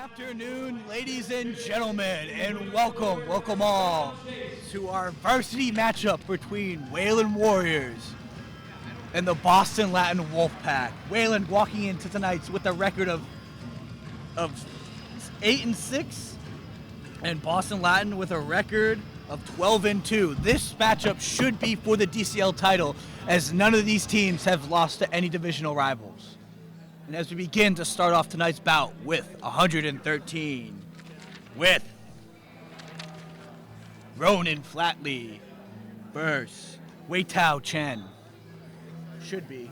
Afternoon, ladies and gentlemen, and welcome all to our varsity matchup between Wayland Warriors and the Boston Latin Wolfpack. Wayland walking into tonight's with a record of 8-6, and Boston Latin with a record of 12-2. This matchup should be for the DCL title, as none of these teams have lost to any divisional rivals. And as we begin to start off tonight's bout with 113, with Ronan Flatley versus Wei-Tao Chen. Should be,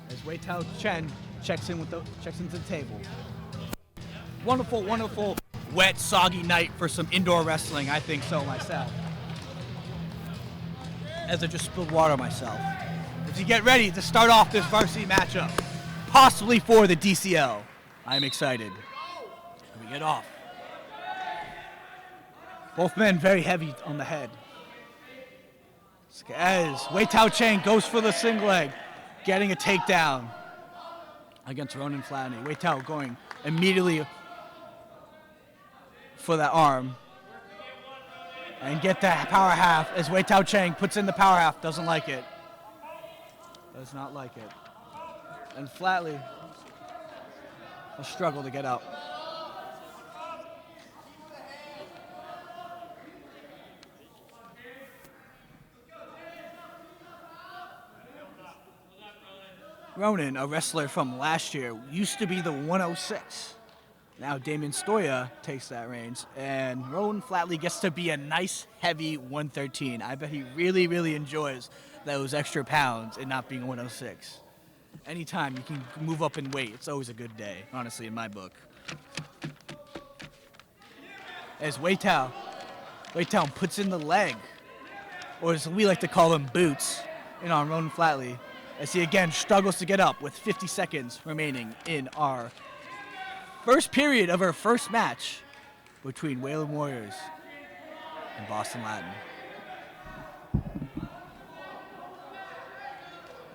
as Wei-Tao Chen checks into the table. Wonderful, wet, soggy night for some indoor wrestling. I think so myself. As I just spilled water myself. As you get ready to start off this varsity matchup, possibly for the DCL. I'm excited. We get off. Both men very heavy on the head. As Wei-Tao Chen goes for the single leg, getting a takedown against Ronan Flatley. Wei-Tao going immediately for that arm. And get that power half as Wei-Tao Chen puts in the power half. Doesn't like it. Does not like it. And Flatley will struggle to get up. Ronan, a wrestler from last year, used to be the 106. Now Damien Stoya takes that reins, and Ronan Flatley gets to be a nice, heavy 113. I bet he really enjoys those extra pounds and not being 106. Anytime you can move up in weight, it's always a good day, honestly, in my book. As Wei-Tao puts in the leg, or as we like to call them, boots, in on Ronan Flatley, as he again struggles to get up with 50 seconds remaining in our first period of our first match between Wayland Warriors and Boston Latin.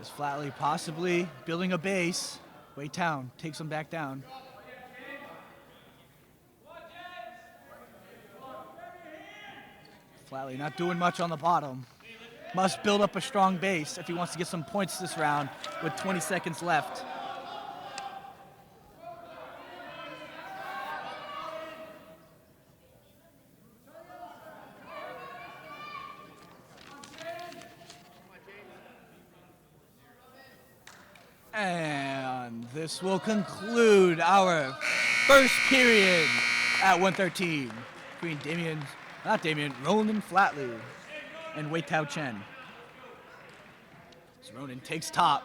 As Flatley possibly building a base, Wei-Tao takes him back down. Flatley not doing much on the bottom. Must build up a strong base if he wants to get some points this round with 20 seconds left. And this will conclude our first period at 113 between Ronan Flatley and Wei-Tao Chen. So Ronan takes top,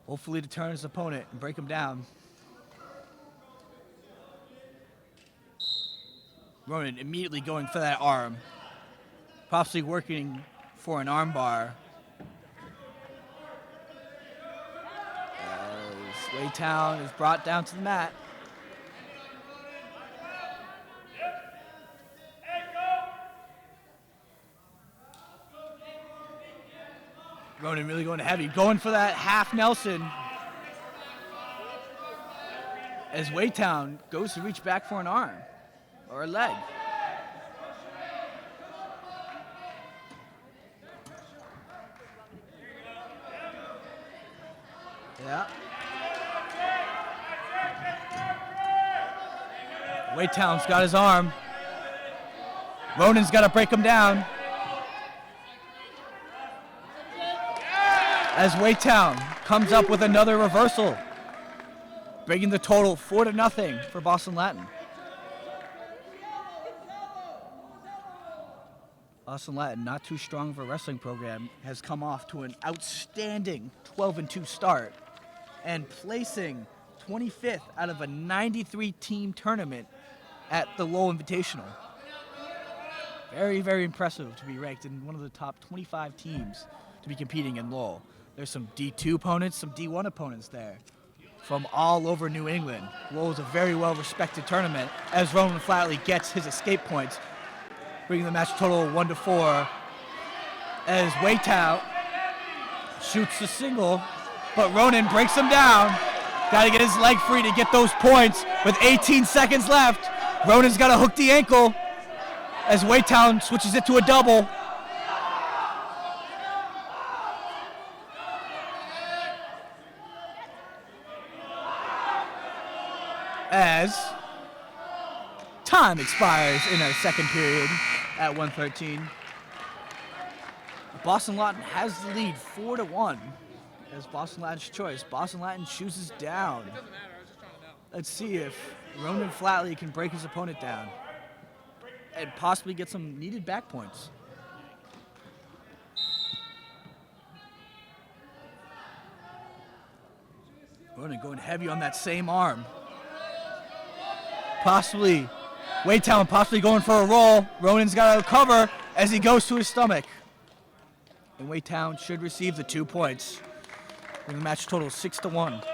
hopefully to turn his opponent and break him down. Ronan immediately going for that arm, possibly working for an arm bar. Wei-Tao is brought down to the mat. Ronan really going heavy, going for that half Nelson. As Wei-Tao goes to reach back for an arm or a leg. Yeah. Wei-Tao's got his arm. Ronan's got to break him down. As Wei-Tao comes up with another reversal, bringing the total 4-0 for Boston Latin. Boston Latin, not too strong of a wrestling program, has come off to an outstanding 12-2 start and placing 25th out of a 93-team tournament at the Lowell Invitational. Very impressive to be ranked in one of the top 25 teams to be competing in Lowell. There's some D2 opponents, some D1 opponents there from all over New England. Lowell is a very well-respected tournament as Ronan Flatley gets his escape points, bringing the match total 1-4. As Wei-Tao shoots the single, but Ronan breaks him down Got to get his leg free to get those points. With 18 seconds left, Ronan's got to hook the ankle as Waytown switches it to a double. As time expires in our second period at 1:13. Boston Latin has the lead 4-1 as Boston Latin's choice. Boston Latin chooses down. Let's see if Ronan Flatley can break his opponent down and possibly get some needed back points. Ronan going heavy on that same arm. Possibly, Waytown possibly going for a roll. Ronan's got to cover as he goes to his stomach. And Waytown should receive the 2 points. And the match total 6-1.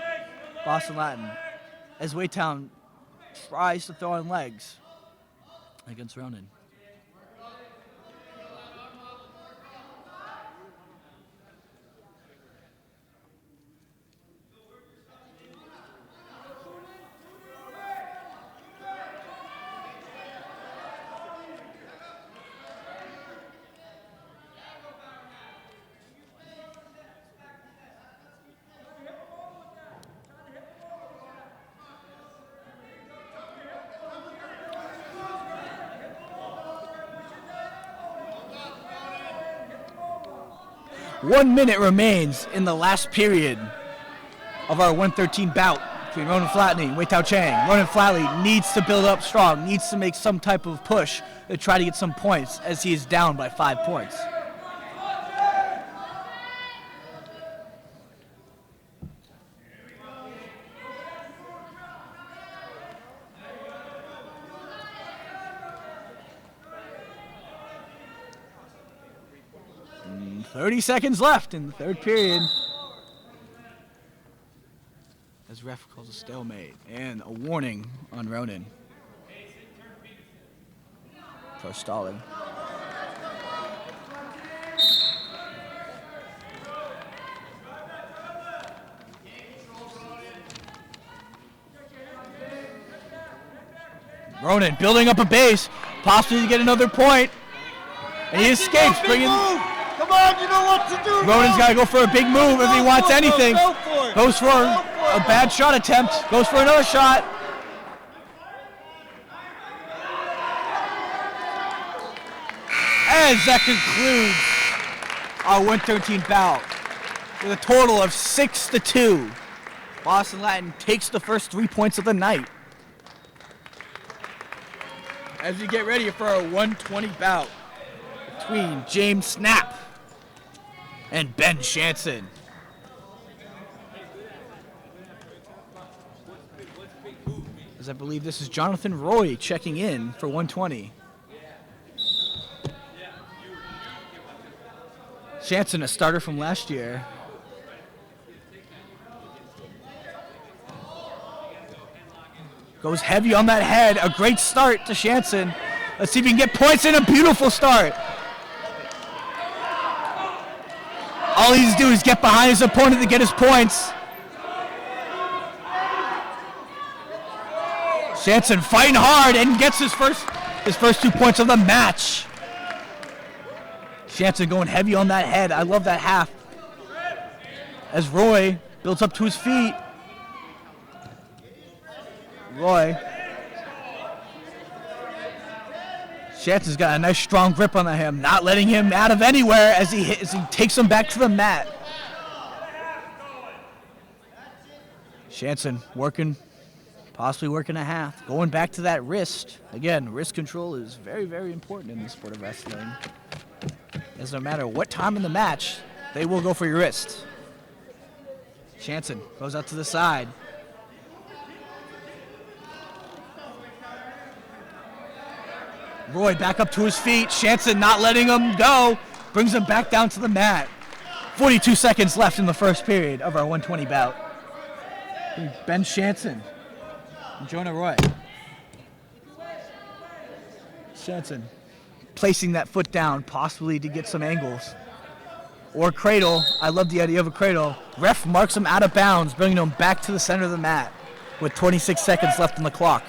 Boston Latin. As Waytown tries to throw on legs against Ronan. One minute remains in the last period of our 113 bout between Ronan Flatley and Wei-Tao Chang. Ronan Flatley needs to build up strong, needs to make some type of push to try to get some points as he is down by 5 points. And 30 seconds left in the third period. As ref calls a stalemate and a warning on Ronan for stalling. Ronan building up a base, possibly to get another point, and he escapes, bringing. Come on, you know what to do. Ronan's got to go for a big move if he wants anything. Goes for a bad shot attempt. Goes for another shot. As that concludes our 113 bout with a total of 6-2. Boston Latin takes the first 3 points of the night. As we get ready for our 120 bout between James Snap and Ben Shanson. As I believe this is Jonathan Roy checking in for 120. Shanson, a starter from last year. Goes heavy on that head. A great start to Shanson. Let's see if he can get points in. A beautiful start. All he needs to do is get behind his opponent to get his points. Shanson fighting hard and gets his first 2 points of the match. Shanson going heavy on that head. I love that half. As Roy builds up to his feet. Roy. Shanson's got a nice strong grip on him, not letting him out of anywhere as he takes him back to the mat. Shanson working, possibly working a half, going back to that wrist. Again, wrist control is very, very important in the sport of wrestling. As no matter what time in the match, they will go for your wrist. Shanson goes out to the side. Roy back up to his feet. Shanson not letting him go. Brings him back down to the mat. 42 seconds left in the first period of our 120 bout. Ben Shanson and Jonah Roy. Shanson placing that foot down, possibly to get some angles. or cradle. I love the idea of a cradle. Ref marks him out of bounds, bringing him back to the center of the mat with 26 seconds left on the clock.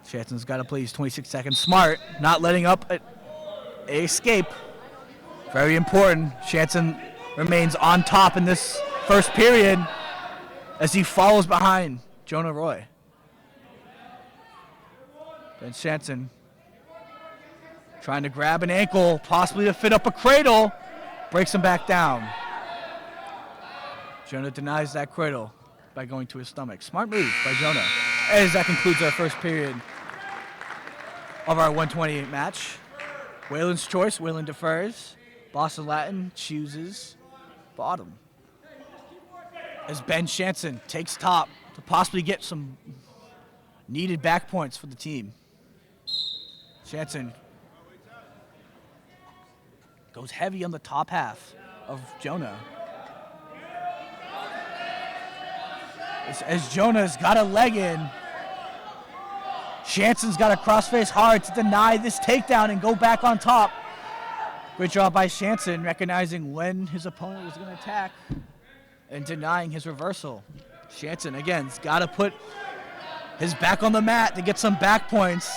Chanson's got to play his 26 seconds smart, not letting up an escape. Very important. Chanson remains on top in this first period as he follows behind Jonah Roy. Ben Chanson trying to grab an ankle, possibly to fit up a cradle, breaks him back down. Jonah denies that cradle by going to his stomach. Smart move by Jonah. As that concludes our first period of our 128 match. Waylon's choice, Waylon defers. Boston Latin chooses bottom. As Ben Chanson takes top to possibly get some needed back points for the team. Chanson goes heavy on the top half of Jonah. As Jonah's got a leg in, Chanson's got to crossface hard to deny this takedown and go back on top. Great job by Chanson, recognizing when his opponent was going to attack and denying his reversal. Chanson, again, has got to put his back on the mat to get some back points.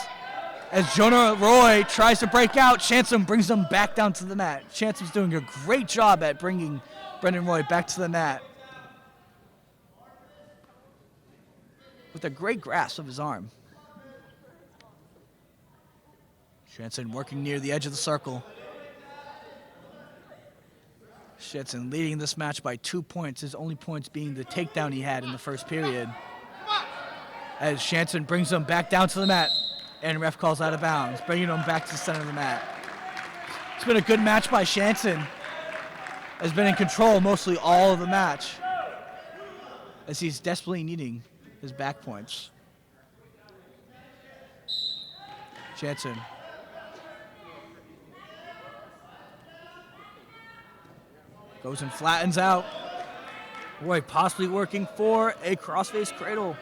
As Jonah Roy tries to break out, Chanson brings him back down to the mat. Chanson's doing a great job at bringing Brendan Roy back to the mat with a great grasp of his arm. Chanson working near the edge of the circle. Chanson leading this match by 2 points, his only points being the takedown he had in the first period. As Chanson brings him back down to the mat, and ref calls out of bounds, bringing him back to the center of the mat. It's been a good match by Chanson. Has been in control mostly all of the match, as he's desperately needing his back points. Chanson. Goes and flattens out. Roy possibly working for a crossface cradle.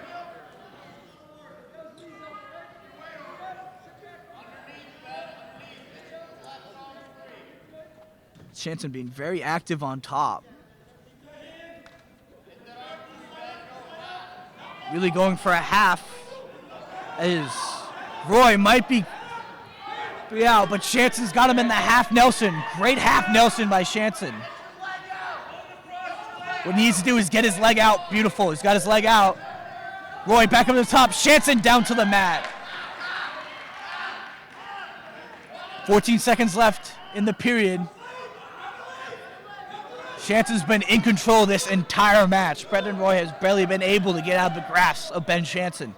Chanson being very active on top. Really going for a half. As Roy might be out, but Chanson's got him in the half Nelson. Great half Nelson by Chanson. What he needs to do is get his leg out. Beautiful. He's got his leg out. Roy back up to the top. Chanson down to the mat. 14 seconds left in the period. Chanson's been in control this entire match. Brendan Roy has barely been able to get out of the grasp of Ben Chanson.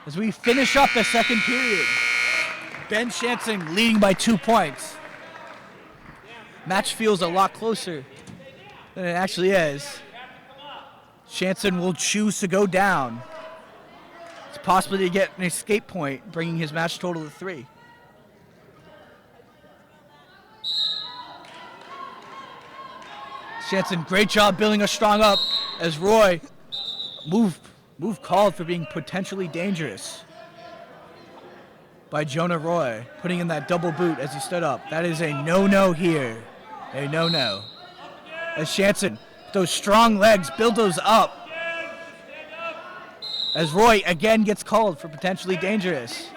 As we finish up the second period, Ben Chanson leading by 2 points. Match feels a lot closer than it actually is. Chanson will choose to go down. It's possible to get an escape point, bringing his match total to 3. Chanson, great job building us strong up as Roy move called for being potentially dangerous by Jonah Roy, putting in that double boot as he stood up. That is a no-no here. A no-no. As Chanson, those strong legs, build those up. As Roy again gets called for potentially dangerous.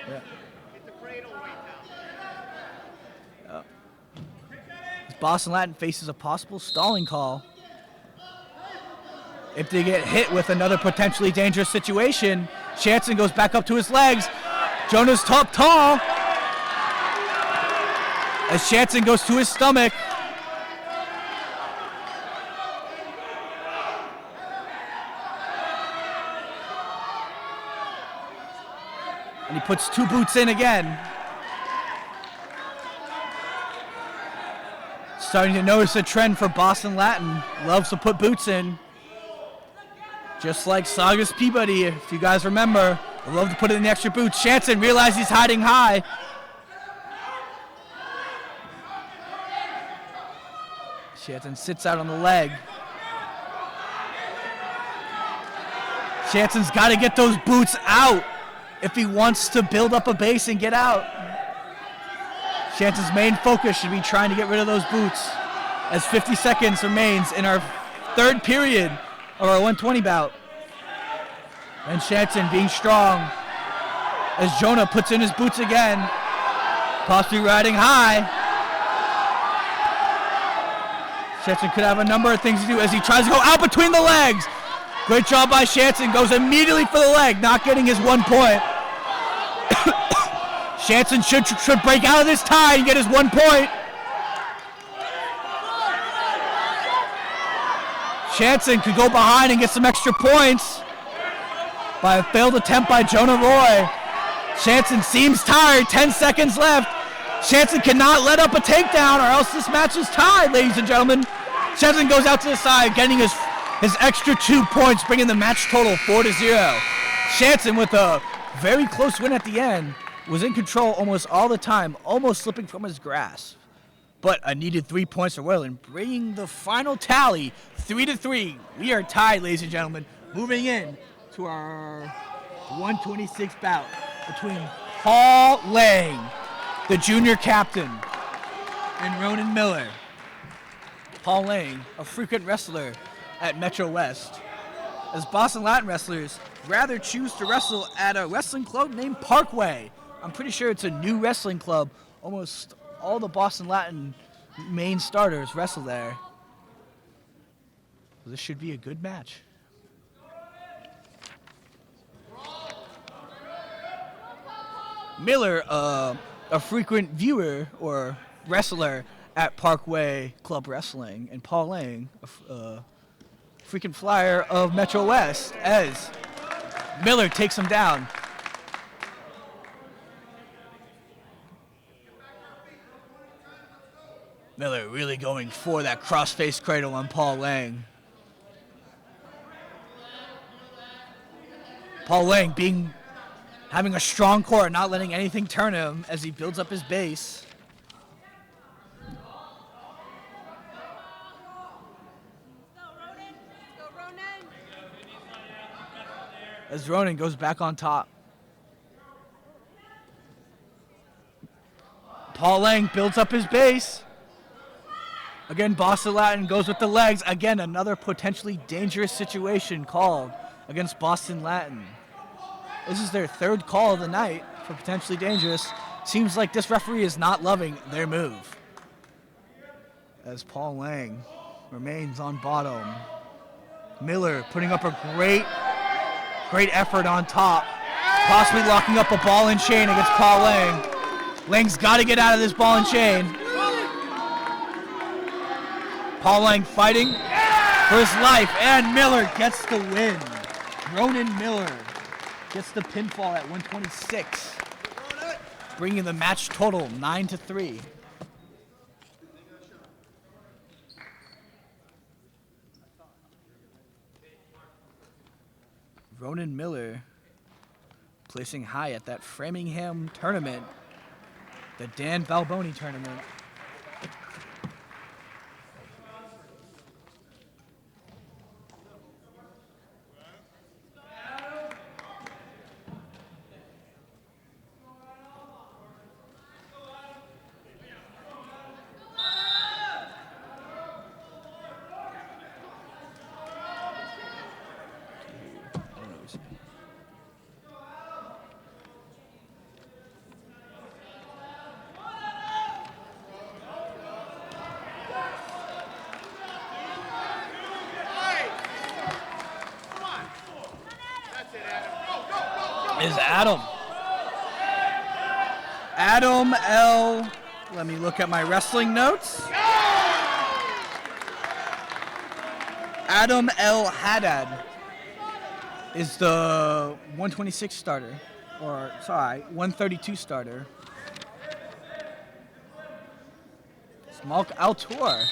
Yeah. As Boston Latin faces a possible stalling call. If they get hit with another potentially dangerous situation, Chanson goes back up to his legs. Jonah's top tall. As Chanson goes to his stomach. And he puts 2 boots in again. Starting to notice a trend for Boston Latin. Loves to put boots in. Just like Saugus Peabody, if you guys remember. I love to put in the extra boots. Chanson realizes he's hiding high. Chanson sits out on the leg. Chanson's got to get those boots out. if he wants to build up a base and get out. Shantz's main focus should be trying to get rid of those boots as 50 seconds remains in our third period of our 120 bout. And Shantzen being strong as Jonah puts in his boots again, possibly riding high. Shantzen could have a number of things to do as he tries to go out between the legs. Great job by Shantzen, goes immediately for the leg, not getting his 1 point. Shantzen should break out of this tie and get his 1 point. Shantzen could go behind and get some extra points by a failed attempt by Jonah Roy. Shantzen seems tired, 10 seconds left. Shantzen cannot let up a takedown or else this match is tied, ladies and gentlemen. Shantzen goes out to the side, getting his extra 2 points, bringing the match total 4-0. Shantzen, with a very close win at the end, was in control almost all the time, almost slipping from his grasp. But a needed 3 points for Wayland, bringing the final tally 3-3. We are tied, ladies and gentlemen, moving in to our 126 bout between Paul Lang, the junior captain, and Ronan Miller. Paul Lang, a frequent wrestler at Metro West, as Boston Latin wrestlers rather choose to wrestle at a wrestling club named Parkway. I'm pretty sure it's a new wrestling club. Almost all the Boston Latin main starters wrestle there. This should be a good match. Miller, a frequent viewer or wrestler at Parkway Club Wrestling, and Paul Lang, a frequent flyer of Metro West, as Miller takes him down. Miller really going for that cross-face cradle on Paul Lang. Paul Lang having a strong core, not letting anything turn him as he builds up his base. As Ronan goes back on top. Paul Lang builds up his base. Again, Boston Latin goes with the legs. Again, another potentially dangerous situation called against Boston Latin. This is their third call of the night for potentially dangerous. Seems like this referee is not loving their move. As Paul Lang remains on bottom. Miller putting up a great effort on top. Possibly locking up a ball and chain against Paul Lang. Lang's got to get out of this ball and chain. Paul Lang fighting for his life, and Miller gets the win. Ronan Miller gets the pinfall at 126, bringing the match total 9-3. Ronan Miller placing high at that Framingham tournament, the Dan Balboni tournament. Is Adam L. Let me look at my wrestling notes. Adam L. Haddad is the 126 starter, or sorry, 132 starter. It's Malk Altour.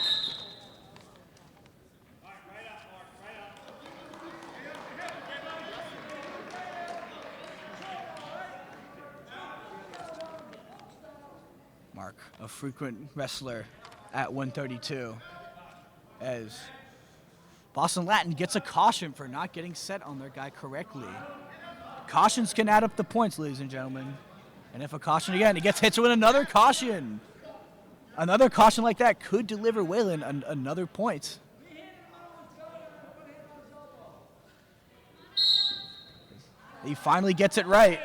Mark, a frequent wrestler at 132, as Boston Latin gets a caution for not getting set on their guy correctly. Cautions can add up the points, ladies and gentlemen. And if a caution again, he gets hit with another caution. Another caution like that could deliver Whalen another point. He finally gets it right.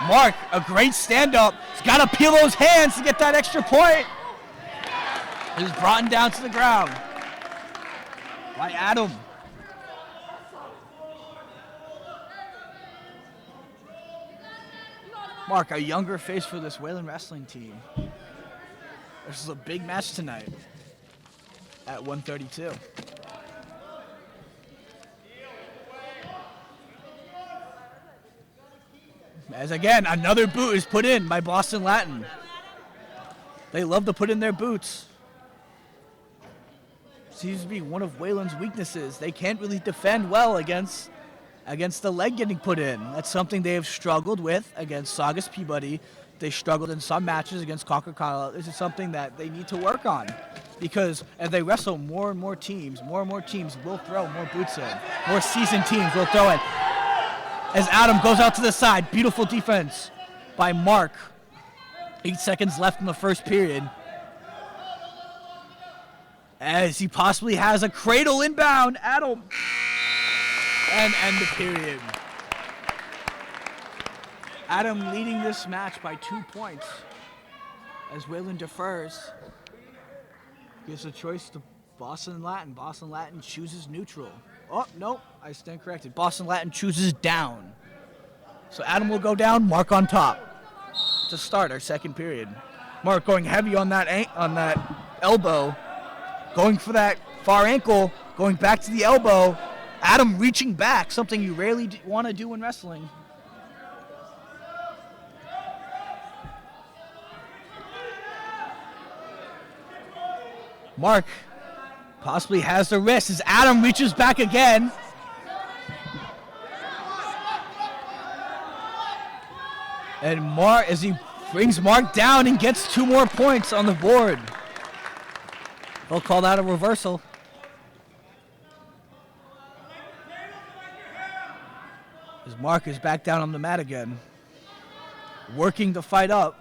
Mark, a great stand-up. He's got to peel those hands to get that extra point. He's brought down to the ground by Adam. Mark, a younger face for this Whalen wrestling team. This is a big match tonight at 132. As again, another boot is put in by Boston Latin. They love to put in their boots. Seems to be one of Whalen's weaknesses. They can't really defend well against the leg getting put in. That's something they have struggled with against Saugus Peabody. They struggled in some matches against Coca-Cola. This is something that they need to work on because as they wrestle more and more teams will throw more boots in. More seasoned teams will throw in. As Adam goes out to the side, beautiful defense by Mark. 8 seconds left in the first period. As he possibly has a cradle inbound, Adam. And end the period. Adam leading this match by 2 points. As Whalen defers, gives a choice to Boston Latin. Boston Latin chooses neutral. Oh, no, I stand corrected. Boston Latin chooses down. So Adam will go down, Mark on top to start our second period. Mark going heavy on that elbow, going for that far ankle, going back to the elbow. Adam reaching back, something you rarely want to do in wrestling. Mark possibly has the wrist as Adam reaches back again. And Mark, as he brings Mark down and gets 2 more points on the board. They'll call that a reversal. As Mark is back down on the mat again, working to fight up.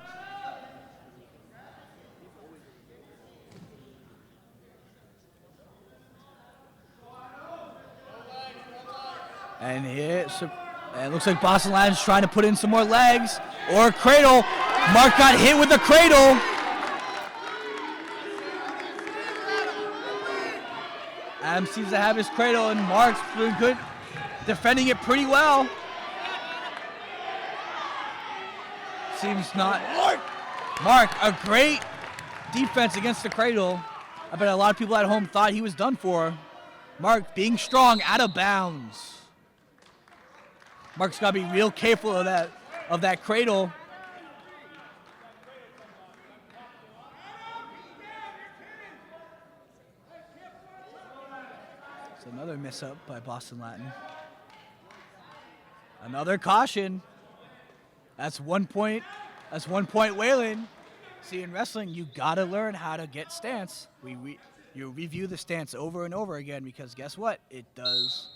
And here, it looks like Boston Latin's trying to put in some more legs or a cradle. Mark got hit with the cradle. Adam seems to have his cradle, and Mark's doing good, defending it pretty well. Seems not. Mark, a great defense against the cradle. I bet a lot of people at home thought he was done for. Mark being strong, out of bounds. Mark's got to be real careful of that cradle. It's another miss up by Boston Latin. Another caution. That's 1 point. That's 1 point Whalen. See, in wrestling, you got to learn how to get stance. You review the stance over and over again because guess what? It does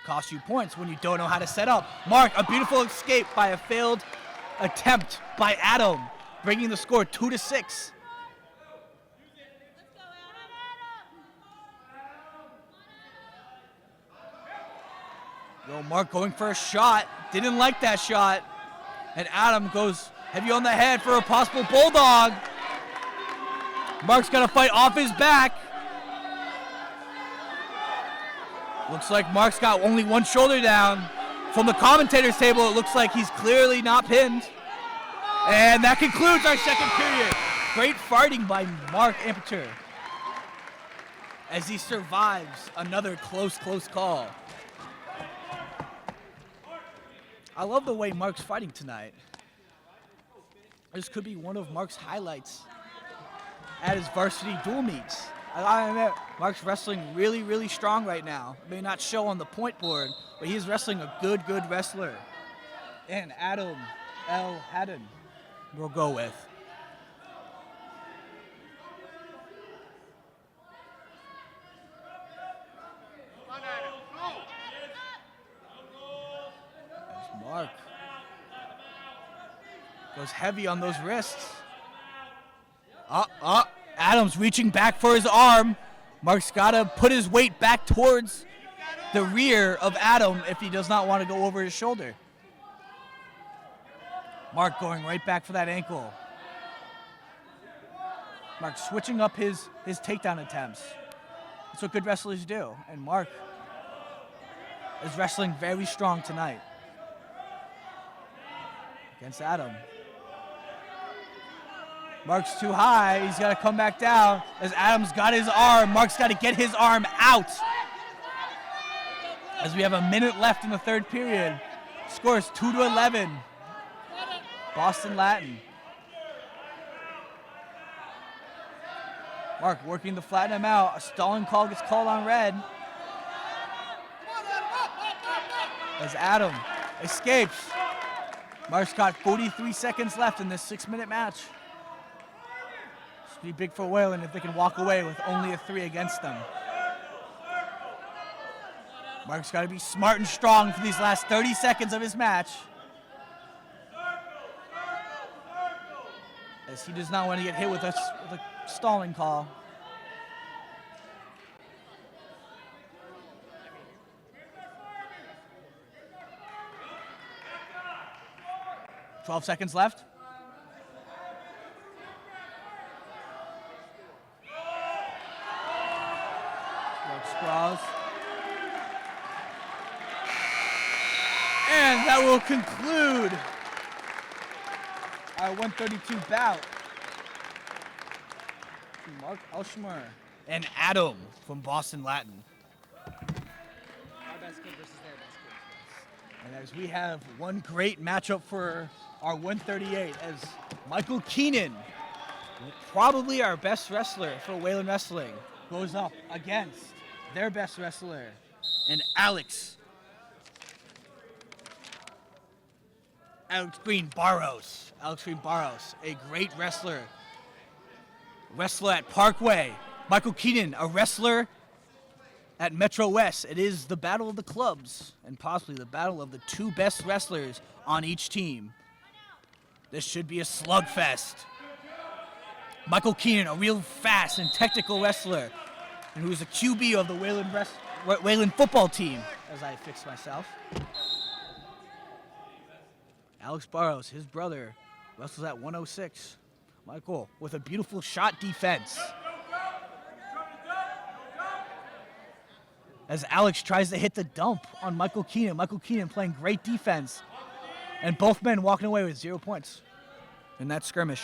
cost you points when you don't know how to set up. Mark, a beautiful escape by a failed attempt by Adam, bringing the score 2-6. Yo, Mark going for a shot. Didn't like that shot. And Adam goes heavy on the head for a possible bulldog. Mark's got to fight off his back. Looks like Mark's got only one shoulder down. From the commentator's table, it looks like he's clearly not pinned. And that concludes our second period. Great fighting by Mark Amperture as he survives another close call. I love the way Mark's fighting tonight. This could be one of Mark's highlights at his varsity dual meets. I gotta admit, Mark's wrestling really, really strong right now. May not show on the point board, but he's wrestling a good wrestler. And Adam L. Haddon we'll go with. Goes heavy on those wrists. Adams reaching back for his arm. Mark's got to put his weight back towards the rear of Adam if he does not want to go over his shoulder. Mark going right back for that ankle. Mark switching up his takedown attempts. That's what good wrestlers do. And Mark is wrestling very strong tonight against Adam. Mark's too high. He's got to come back down as Adam's got his arm. Mark's got to get his arm out. As we have a minute left in the third period. Scores 2-11. Boston Latin. Mark working to flatten him out. A stalling call gets called on red. As Adam escapes. Mark's got 43 seconds left in this 6-minute match. This would be big for Wayland if they can walk away with only a 3 against them. Mark's got to be smart and strong for these last 30 seconds of his match. As he does not want to get hit with a stalling call. "12 seconds left. Sprawls. And that will conclude our 132 bout. Mark Elshmer and Adam from Boston Latin. Our best kid versus their best kid. And as we have one great matchup for our 138, as Michael Keenan, probably our best wrestler for Wayland Wrestling, goes up against their best wrestler, and Alex Green Barros. Alex Green Barros, a great wrestler at Parkway. Michael Keenan, a wrestler at Metro West. It is the battle of the clubs and possibly the battle of the two best wrestlers on each team. This should be a slugfest. Michael Keenan, a real fast and technical wrestler, and who is a QB of the Wayland football team, as I fix myself. Alex Barros, his brother, wrestles at 106. Michael with a beautiful shot defense. As Alex tries to hit the dump on Michael Keenan. Michael Keenan playing great defense. And both men walking away with 0 points in that skirmish.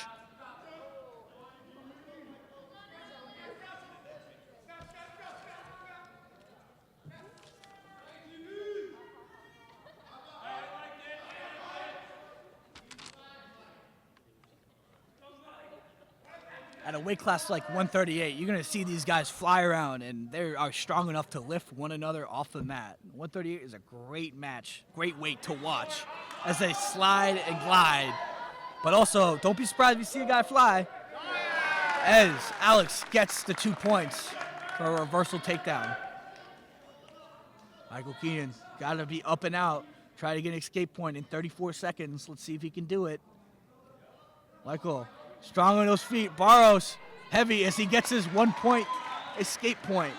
At a weight class like 138, you're going to see these guys fly around, and they are strong enough to lift one another off the mat. 138 is a great match, great weight to watch as they slide and glide. But also, don't be surprised if you see a guy fly, as Alex gets the 2 points for a reversal takedown. Michael Keenan got to be up and out, try to get an escape point in 34 seconds. Let's see if he can do it. Michael, strong on those feet. Barros, heavy as he gets his 1 point escape point.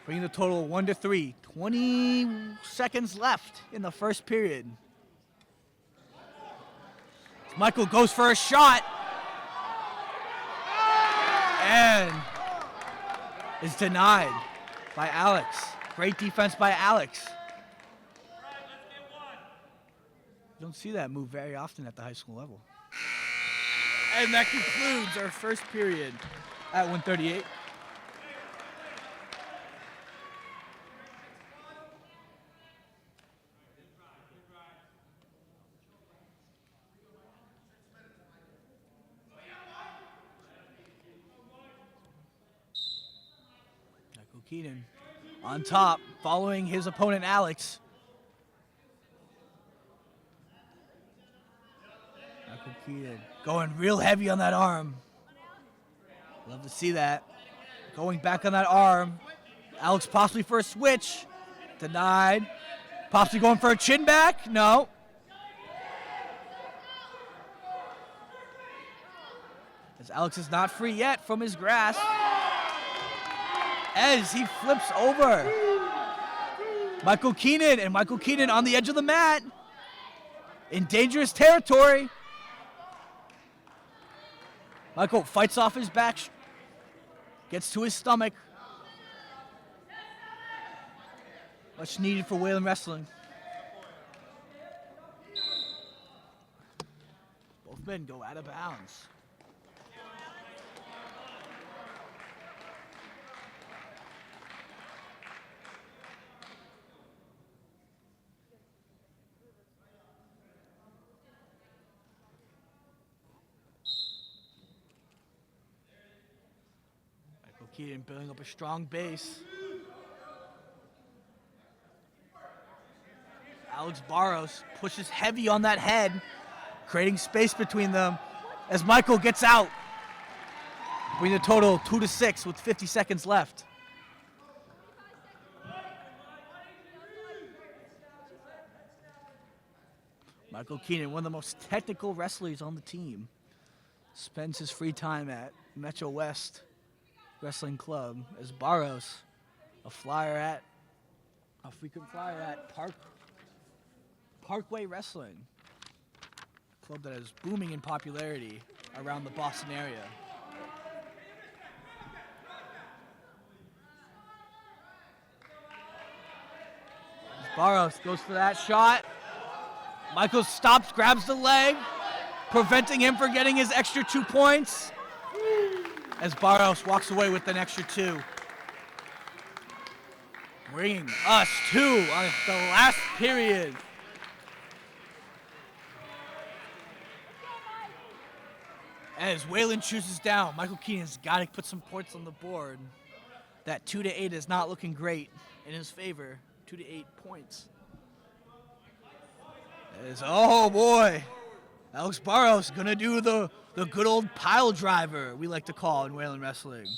Bringing the total 1-3. 20 seconds left in the first period. Michael goes for a shot. And is denied by Alex. Great defense by Alex. You don't see that move very often at the high school level. And that concludes our first period at 138. Michael Keenan on top, following his opponent Alex. Michael Keenan going real heavy on that arm. Love to see that. Going back on that arm. Alex possibly for a switch. Denied. Possibly going for a chin back. No. As Alex is not free yet from his grasp. As he flips over Michael Keenan, and Michael Keenan on the edge of the mat in dangerous territory. Michael fights off his back, gets to his stomach. Much needed for Whalen Wrestling. Both men go out of bounds. Michael Keaton building up a strong base. Alex Barros pushes heavy on that head, creating space between them as Michael gets out. Bringing the total 2-6 with 50 seconds left. Michael Keenan, one of the most technical wrestlers on the team, spends his free time at Metro West Wrestling Club as Barros, a frequent flyer at Parkway Wrestling, a club that is booming in popularity around the Boston area. Barros goes for that shot. Michael stops, grabs the leg, preventing him from getting his extra 2 points, as Barros walks away with an extra 2. Bringing us to the last period. As Whalen chooses down, Michael Keenan's got to put some points on the board. That 2-8 is not looking great in his favor. 2-8 points. Oh boy, Alex Barros gonna do the good old pile driver we like to call in Whalen Wrestling.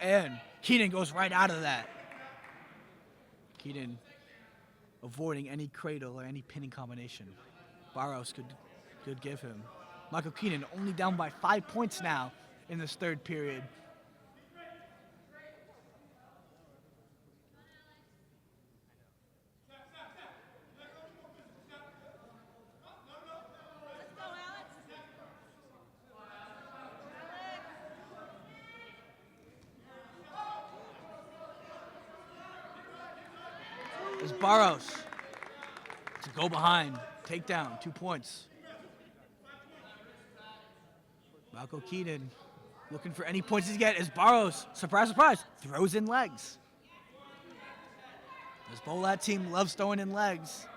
And Keenan goes right out of that. Keenan avoiding any cradle or any pinning combination Barros could give him. Michael Keenan only down by 5 points now in this third period. As Barros to go behind, takedown, 2 points. Michael Keenan looking for any points to get as Barros, surprise, surprise, throws in legs. This Bolat team loves throwing in legs.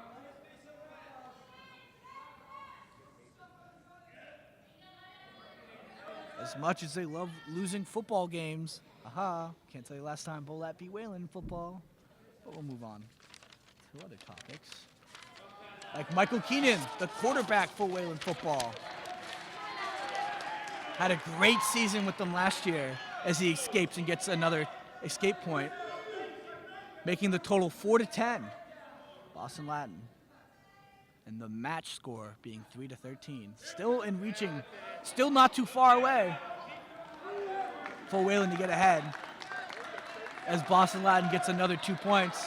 As much as they love losing football games, can't tell you last time Bolat beat Whalen in football, but we'll move on to other topics. Like Michael Keenan, the quarterback for Whalen football. Had a great season with them last year as he escapes and gets another escape point, making the total 4-10. Boston Latin. And the match score being 3-13. Still in reaching, still not too far away for Whalen to get ahead as Boston Latin gets another 2 points.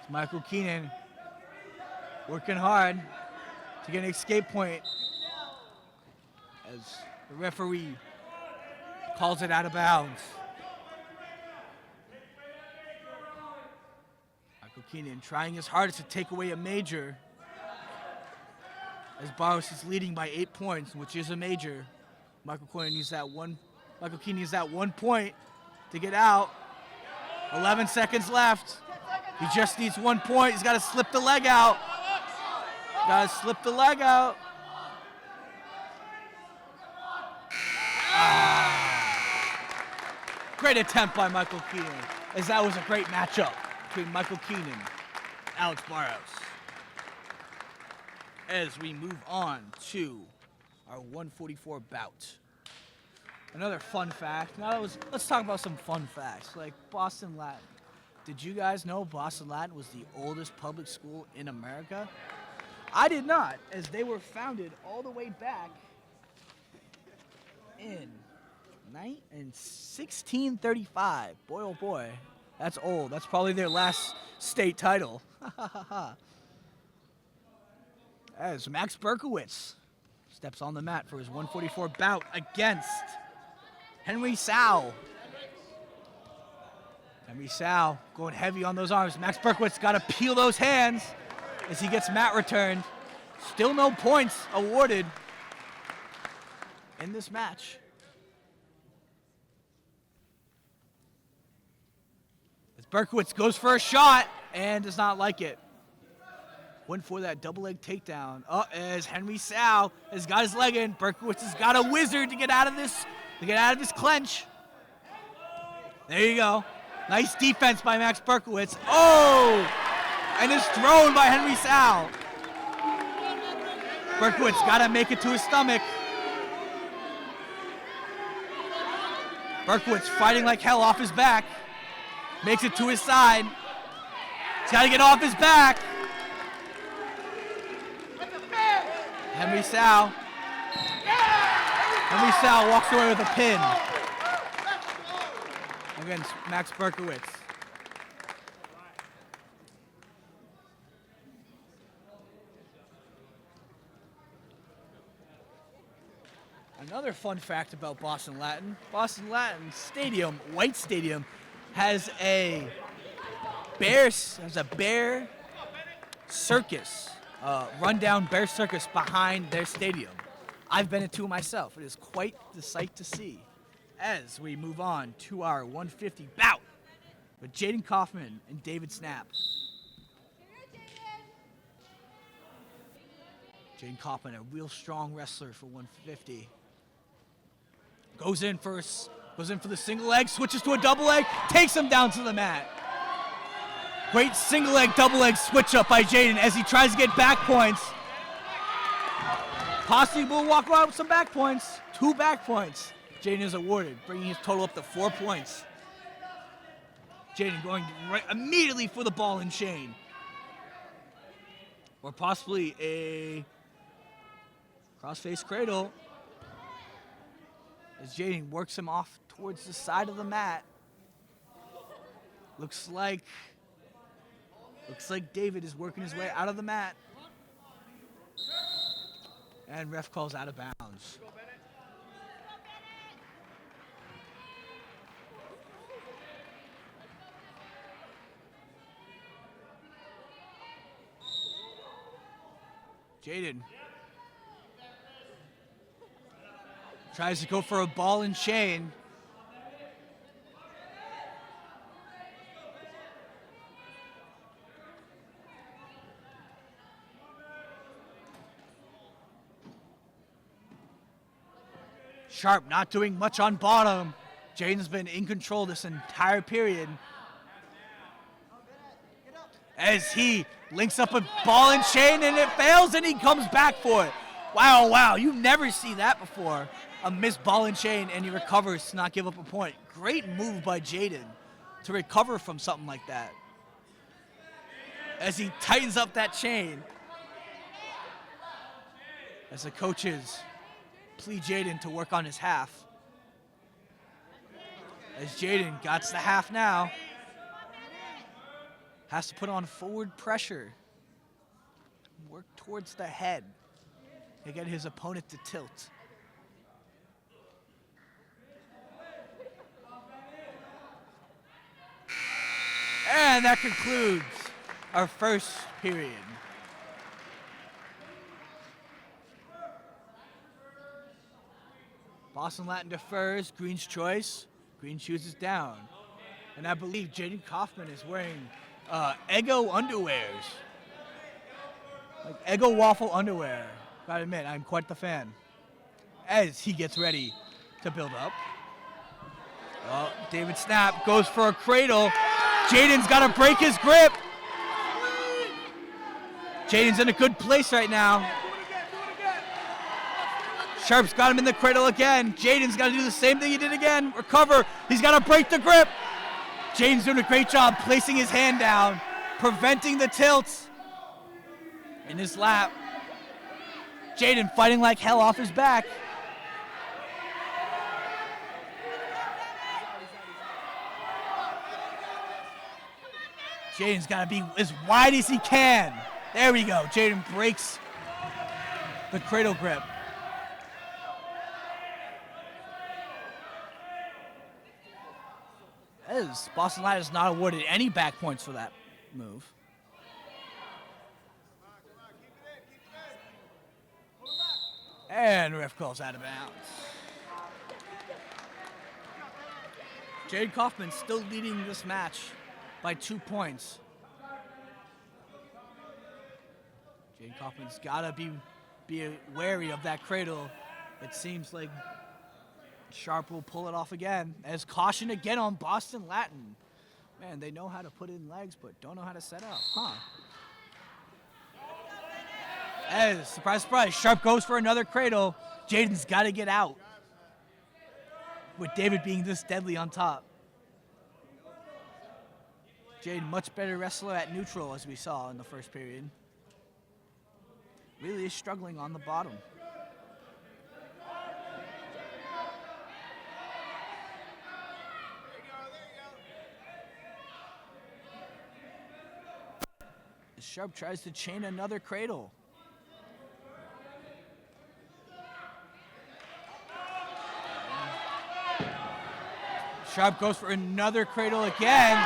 Michael Keenan working hard to get an escape point as the referee calls it out of bounds. Michael Keenan trying his hardest to take away a major as Barros is leading by 8 points, which is a major. Michael Keenan needs that 1 point to get out. 11 seconds left. He just needs 1 point. He's got to slip the leg out. Great attempt by Michael Keenan, as that was a great matchup between Michael Keenan and Alex Barros. As we move on to our 144 bout. Another fun fact. Let's talk about some fun facts, like Boston Latin. Did you guys know Boston Latin was the oldest public school in America? I did not, as they were founded all the way back in 1635. Boy, oh boy, that's old. That's probably their last state title. As Max Berkowitz steps on the mat for his 144 bout against Henry Sau. Henry Sau going heavy on those arms. Max Berkowitz got to peel those hands as he gets mat returned. Still no points awarded in this match. As Berkowitz goes for a shot and does not like it. Went for that double leg takedown. As Henry Sau has got his leg in. Berkowitz has got a wizard to get out of this clench. There you go. Nice defense by Max Berkowitz. Oh! And is thrown by Henry Sau. Berkowitz got to make it to his stomach. Berkowitz fighting like hell off his back. Makes it to his side. He's got to get off his back. Henry Sau walks away with a pin against Max Berkowitz. Another fun fact about Boston Latin Stadium, White Stadium, has a bear circus. Rundown bear circus behind their stadium. I've been to myself. It is quite the sight to see. As we move on to our 150 bout with Jaden Kaufman and David Snap. Jaden Kaufman, a real strong wrestler for 150. Goes in for the single leg, switches to a double leg, takes him down to the mat. Great single leg, double leg switch up by Jaden as he tries to get back points. Possibly will walk around with some back points. 2 back points. Jaden is awarded, bringing his total up to 4 points. Jaden going right immediately for the ball and chain. Or possibly a cross-face cradle. As Jaden works him off towards the side of the mat. Looks like David is working his way out of the mat. And ref calls out of bounds. Jaden tries to go for a ball and chain. Sharp not doing much on bottom. Jaden's been in control this entire period. As he links up a ball and chain and it fails and he comes back for it. Wow, you never see that before. A missed ball and chain and he recovers to not give up a point. Great move by Jaden to recover from something like that. As he tightens up that chain. As the coaches plead Jaden to work on his half. As Jaden got the half now. Has to put on forward pressure. Work towards the head. To get his opponent to tilt. And that concludes our first period. Boston Latin defers, Green's choice. Green chooses down. And I believe Jaden Kaufman is wearing Eggo underwears. Like Eggo waffle underwear. Gotta admit, I'm quite the fan. As he gets ready to build up. David Snap goes for a cradle. Jaden's got to break his grip. Jaden's in a good place right now. Sharp's got him in the cradle again. Jaden's got to do the same thing he did again. Recover. He's got to break the grip. Jaden's doing a great job placing his hand down, preventing the tilts in his lap. Jaden fighting like hell off his back. Jaden's got to be as wide as he can. There we go. Jaden breaks the cradle grip. As Boston Latin is not awarded any back points for that move. And ref calls out of bounds. Jaden Kaufman still leading this match by 2 points. Jaden Kaufman's gotta be wary of that cradle. It seems like Sharp will pull it off again. As caution again on Boston Latin. Man, they know how to put in legs, but don't know how to set up, huh? As, surprise, surprise, Sharp goes for another cradle. Jaden's got to get out. With David being this deadly on top. Jaden, much better wrestler at neutral, as we saw in the first period. Really is struggling on the bottom. Sharp tries to chain another cradle. Sharp goes for another cradle again.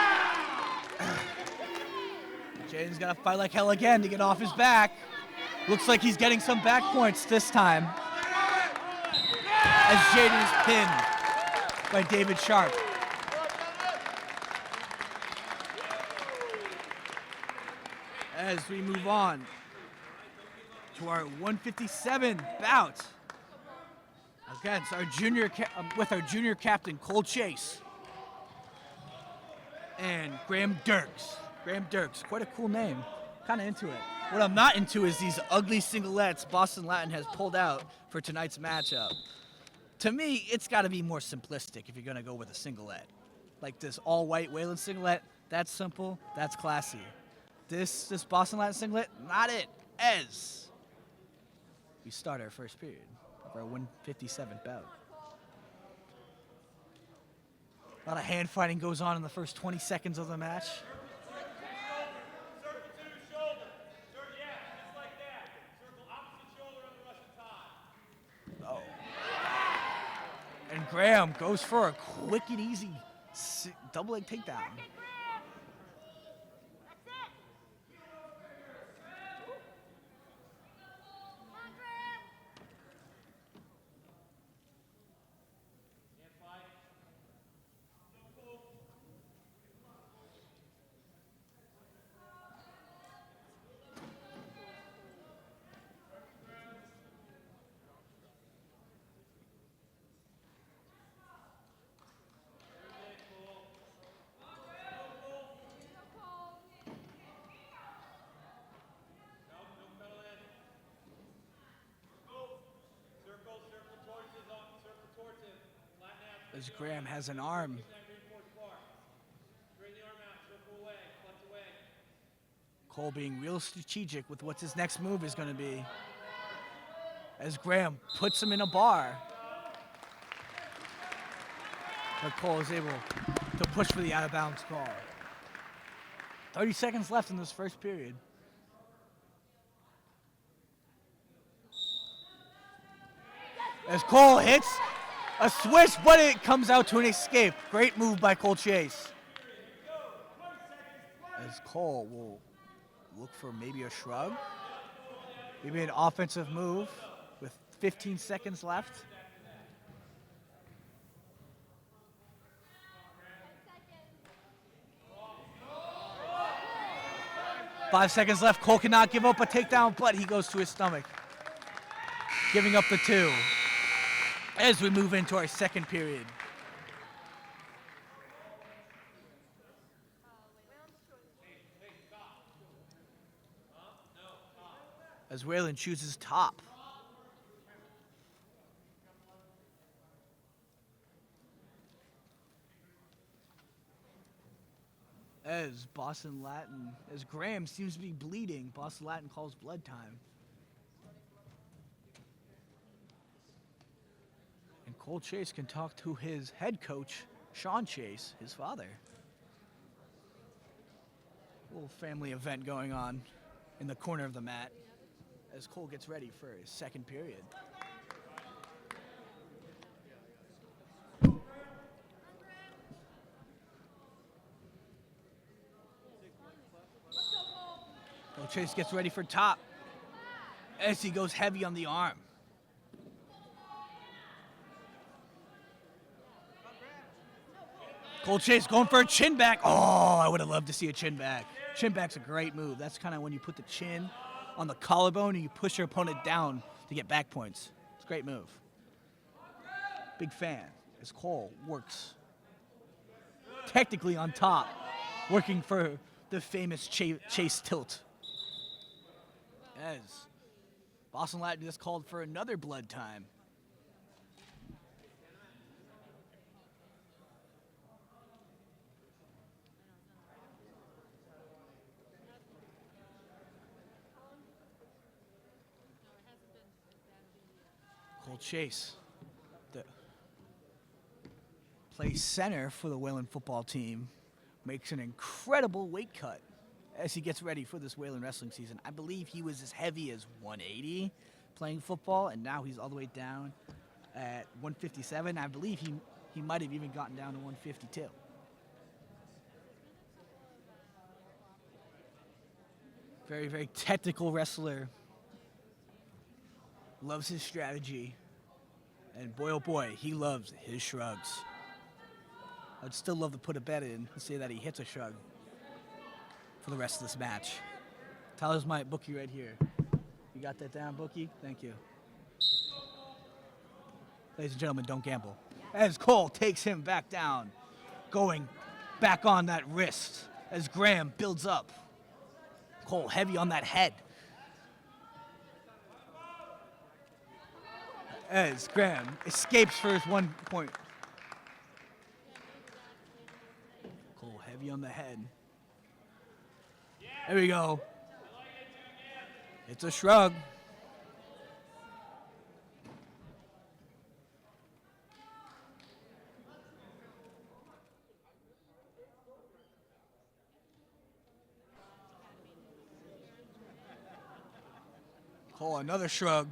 Jaden's got to fight like hell again to get off his back. Looks like he's getting some back points this time. As Jaden is pinned by David Sharp. As we move on to our 157 bout against our with our junior captain Cole Chase and Graham Dirks. Graham Dirks, quite a cool name. Kind of into it. What I'm not into is these ugly singlets Boston Latin has pulled out for tonight's matchup. To me, it's got to be more simplistic if you're going to go with a singlet. Like this all-white Wayland singlet, that's simple, that's classy. This Boston Latin singlet, not it. As we start our first period of our 157 bout. A lot of hand fighting goes on in the first 20 seconds of the match. Oh. And Graham goes for a quick and easy double leg takedown. As Graham has an arm. Cole being real strategic with what his next move is going to be. As Graham puts him in a bar. But Cole is able to push for the out-of-bounds call. 30 seconds left in this first period. As Cole hits a switch, but it comes out to an escape. Great move by Cole Chase. As Cole will look for maybe a shrug. Maybe an offensive move with 15 seconds left. Five seconds left. Cole cannot give up a takedown, but he goes to his stomach, giving up the 2. As we move into our second period. As Wayland chooses top. As Boston Latin, as Graham seems to be bleeding, Boston Latin calls blood time. Cole Chase can talk to his head coach, Sean Chase, his father. Little family event going on in the corner of the mat as Cole gets ready for his second period. Cole Chase gets ready for top as he goes heavy on the arm. Cole Chase going for a chin back. Oh, I would have loved to see a chin back. Chin back's a great move. That's kind of when you put the chin on the collarbone and you push your opponent down to get back points. It's a great move. Big fan as Cole works technically on top, working for the famous Chase tilt. As Boston Latin just called for another blood time. Cole Chase plays center for the Wayland football team, makes an incredible weight cut as he gets ready for this Wayland wrestling season. I believe he was as heavy as 180 playing football, and now he's all the way down at 157. I believe he might have even gotten down to 152. Very, very technical wrestler. Loves his strategy. And boy, oh boy, he loves his shrugs. I'd still love to put a bet in and say that he hits a shrug for the rest of this match. Tyler's my bookie right here. You got that down, bookie? Thank you. Ladies and gentlemen, don't gamble. As Cole takes him back down, going back on that wrist as Graham builds up. Cole heavy on that head. As Graham escapes for his 1 point. Cole heavy on the head. There we go. It's a shrug. Cole, another shrug.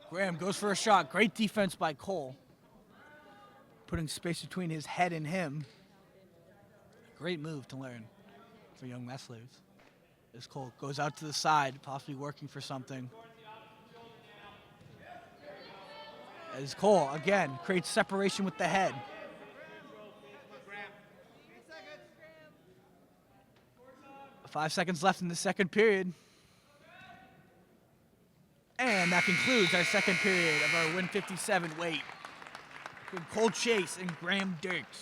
Graham goes for a shot. Great defense by Cole. Putting space between his head and him. Great move to learn for young wrestlers. As Cole goes out to the side, possibly working for something. As Cole, again, creates separation with the head. Five seconds left in the second period. And that concludes our second period of our 157 weight. With Cole Chase and Graham Dirks.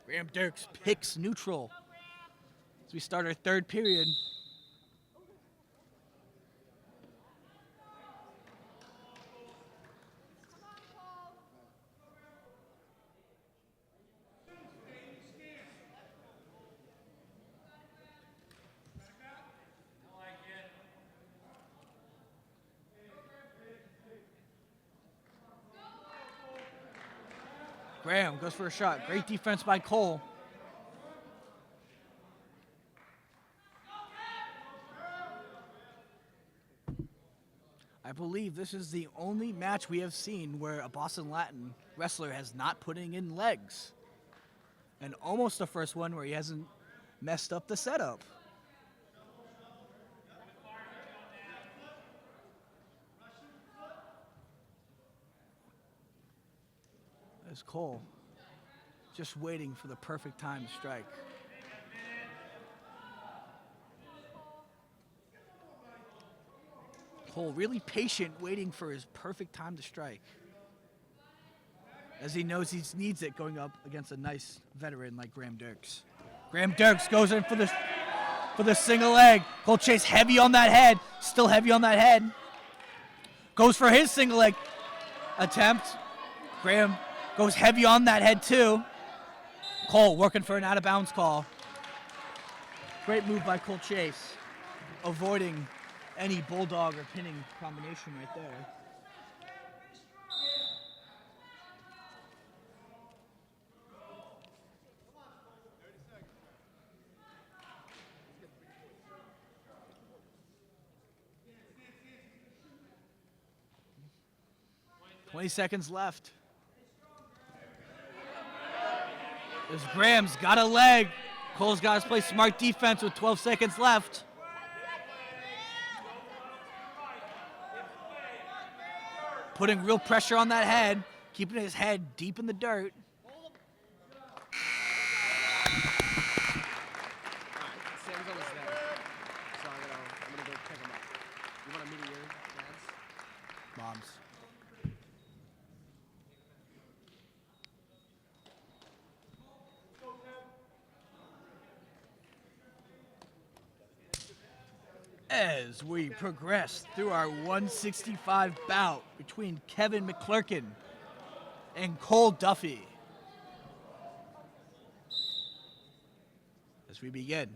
Graham Dirks picks neutral as we start our third period. Graham goes for a shot. Great defense by Cole. I believe this is the only match we have seen where a Boston Latin wrestler has not putting in legs. And almost the first one where he hasn't messed up the setup. As Cole just waiting for the perfect time to strike. Cole really patient, waiting for his perfect time to strike. As he knows he needs it going up against a nice veteran like Graham Dirks. Graham Dirks goes in for the single leg. Cole Chase heavy on that head, still heavy on that head. goes for his single leg attempt. Graham goes heavy on that head too. Cole working for an out of bounds call. Great move by Cole Chase, avoiding any bulldog or pinning combination right there. .20 seconds left. As Graham's got a leg. Cole's got to play smart defense with 12 seconds left. Putting real pressure on that head, keeping his head deep in the dirt. Sam's almost there. So I'm gonna go pick him up. You want to meet at your dad's? Mom's. As we progress through our 165 bout between Kevin McClurkin and Cole Duffy. As we begin.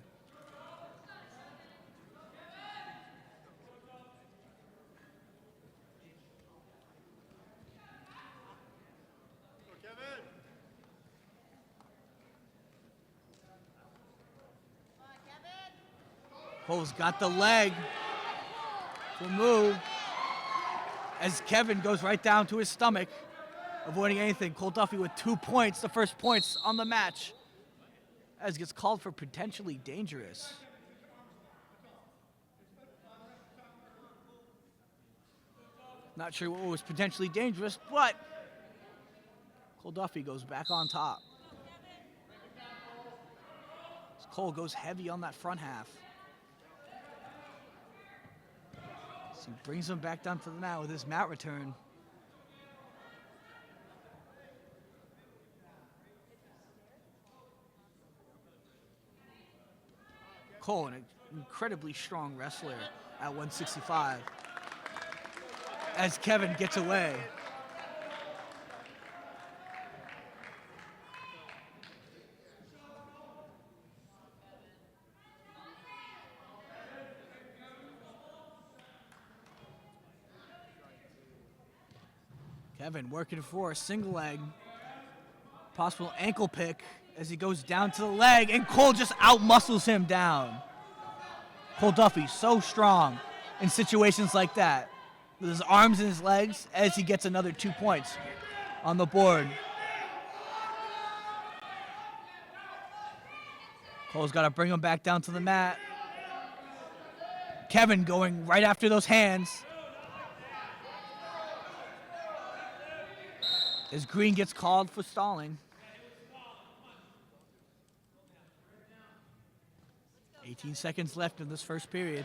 Cole's got the leg to move as Kevin goes right down to his stomach, avoiding anything. Cole Duffy with 2 points, the first points on the match, as gets called for potentially dangerous. Not sure what was potentially dangerous, but Cole Duffy goes back on top. As Cole goes heavy on that front half. So he brings him back down to the mat with his mat return. Cole, an incredibly strong wrestler at 165. As Kevin gets away. Kevin working for a single leg. Possible ankle pick as he goes down to the leg, and Cole just out-muscles him down. Cole Duffy, so strong in situations like that. With his arms and his legs, as he gets another 2 points on the board. Cole's got to bring him back down to the mat. Kevin going right after those hands. As Green gets called for stalling. 18 seconds left in this first period.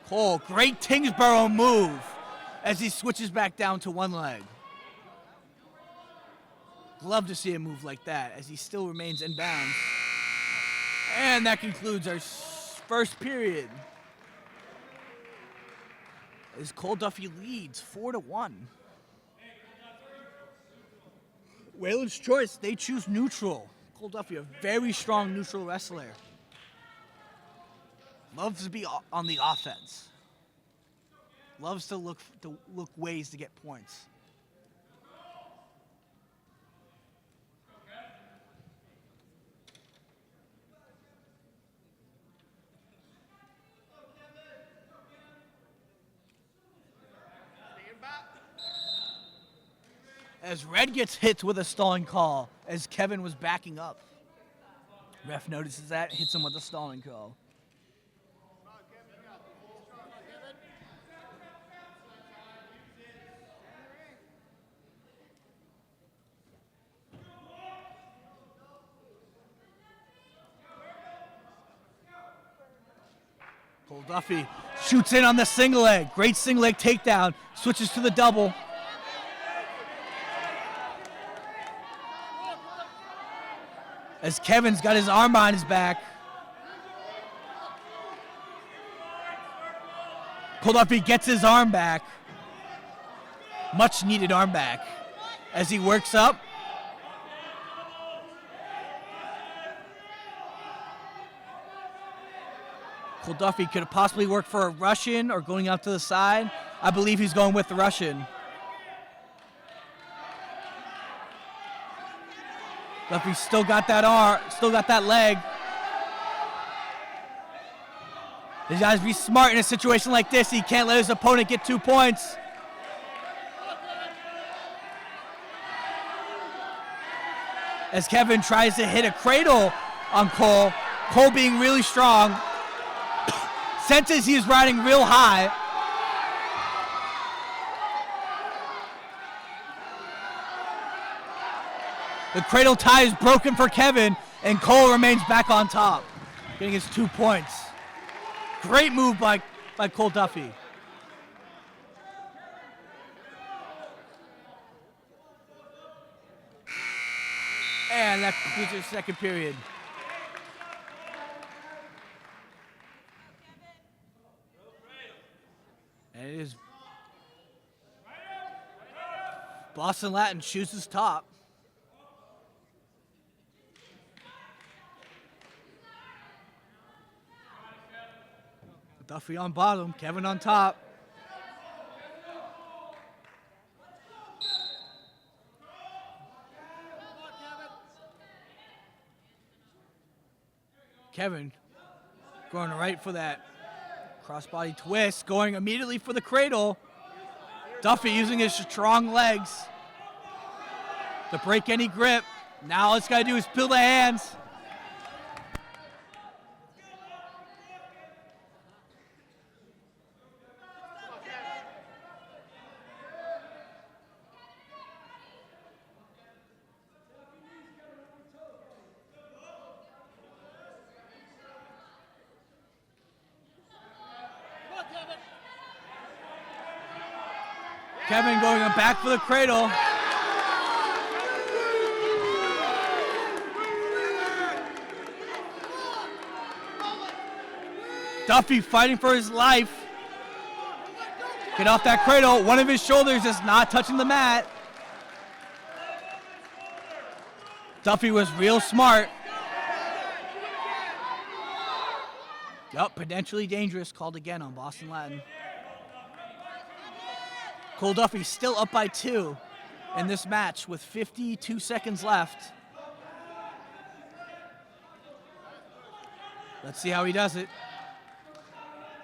Cole, great Tingsboro move as he switches back down to one leg. Love to see a move like that as he still remains in bounds. And that concludes our first period. As Cole Duffy leads 4-1. Whalen's choice, they choose neutral. Cole Duffy, a very strong neutral wrestler. Loves to be on the offense. Loves to look ways to get points. As Red gets hit with a stalling call as Kevin was backing up. Ref notices that, hits him with a stalling call. Cole Duffy shoots in on the single leg. Great single leg takedown. Switches to the double. as Kevin's got his arm behind his back. Cole Duffy gets his arm back. Much needed arm back. As he works up. Cole Duffy could have possibly worked for a Russian or going out to the side. I believe he's going with the Russian. Duffy still got that arm, still got that leg. He's got to be smart in a situation like this. He can't let his opponent get 2 points. As Kevin tries to hit a cradle on Cole, Cole being really strong, senses he's riding real high. The cradle tie is broken for Kevin, and Cole remains back on top, getting his 2 points. Great move by Cole Duffy. And that concludes the second period. And it is Boston Latin chooses top. Duffy on bottom, Kevin on top. Kevin going right for that crossbody twist, going immediately for the cradle. Duffy using his strong legs to break any grip. Now all it's got to do is peel the hands. Kevin going back for the cradle. Duffy fighting for his life. Get off that cradle. One of his shoulders is not touching the mat. Duffy was real smart. Yup, potentially dangerous, called again on Boston Latin. Cole Duffy still up by 2 in this match with 52 seconds left. Let's see how he does it.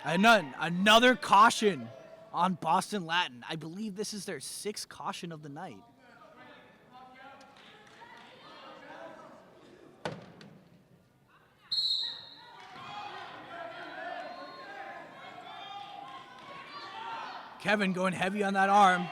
Another caution on Boston Latin. I believe this is their 6th caution of the night. Kevin going heavy on that arm.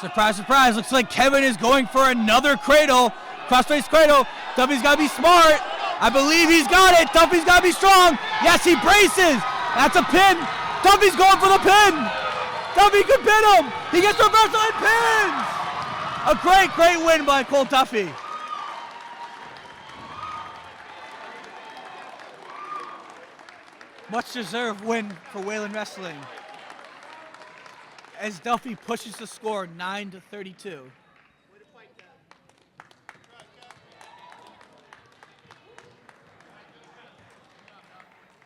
Surprise, surprise. Looks like Kevin is going for another cradle. Crossface cradle. Duffy's got to be smart. I believe he's got it. Duffy's got to be strong. Yes, he braces. That's a pin. Duffy's going for the pin. Duffy could pin him. He gets reversal and pins. A great, great win by Cole Duffy. Much deserved win for Wayland Wrestling, as Duffy pushes the score 9-32.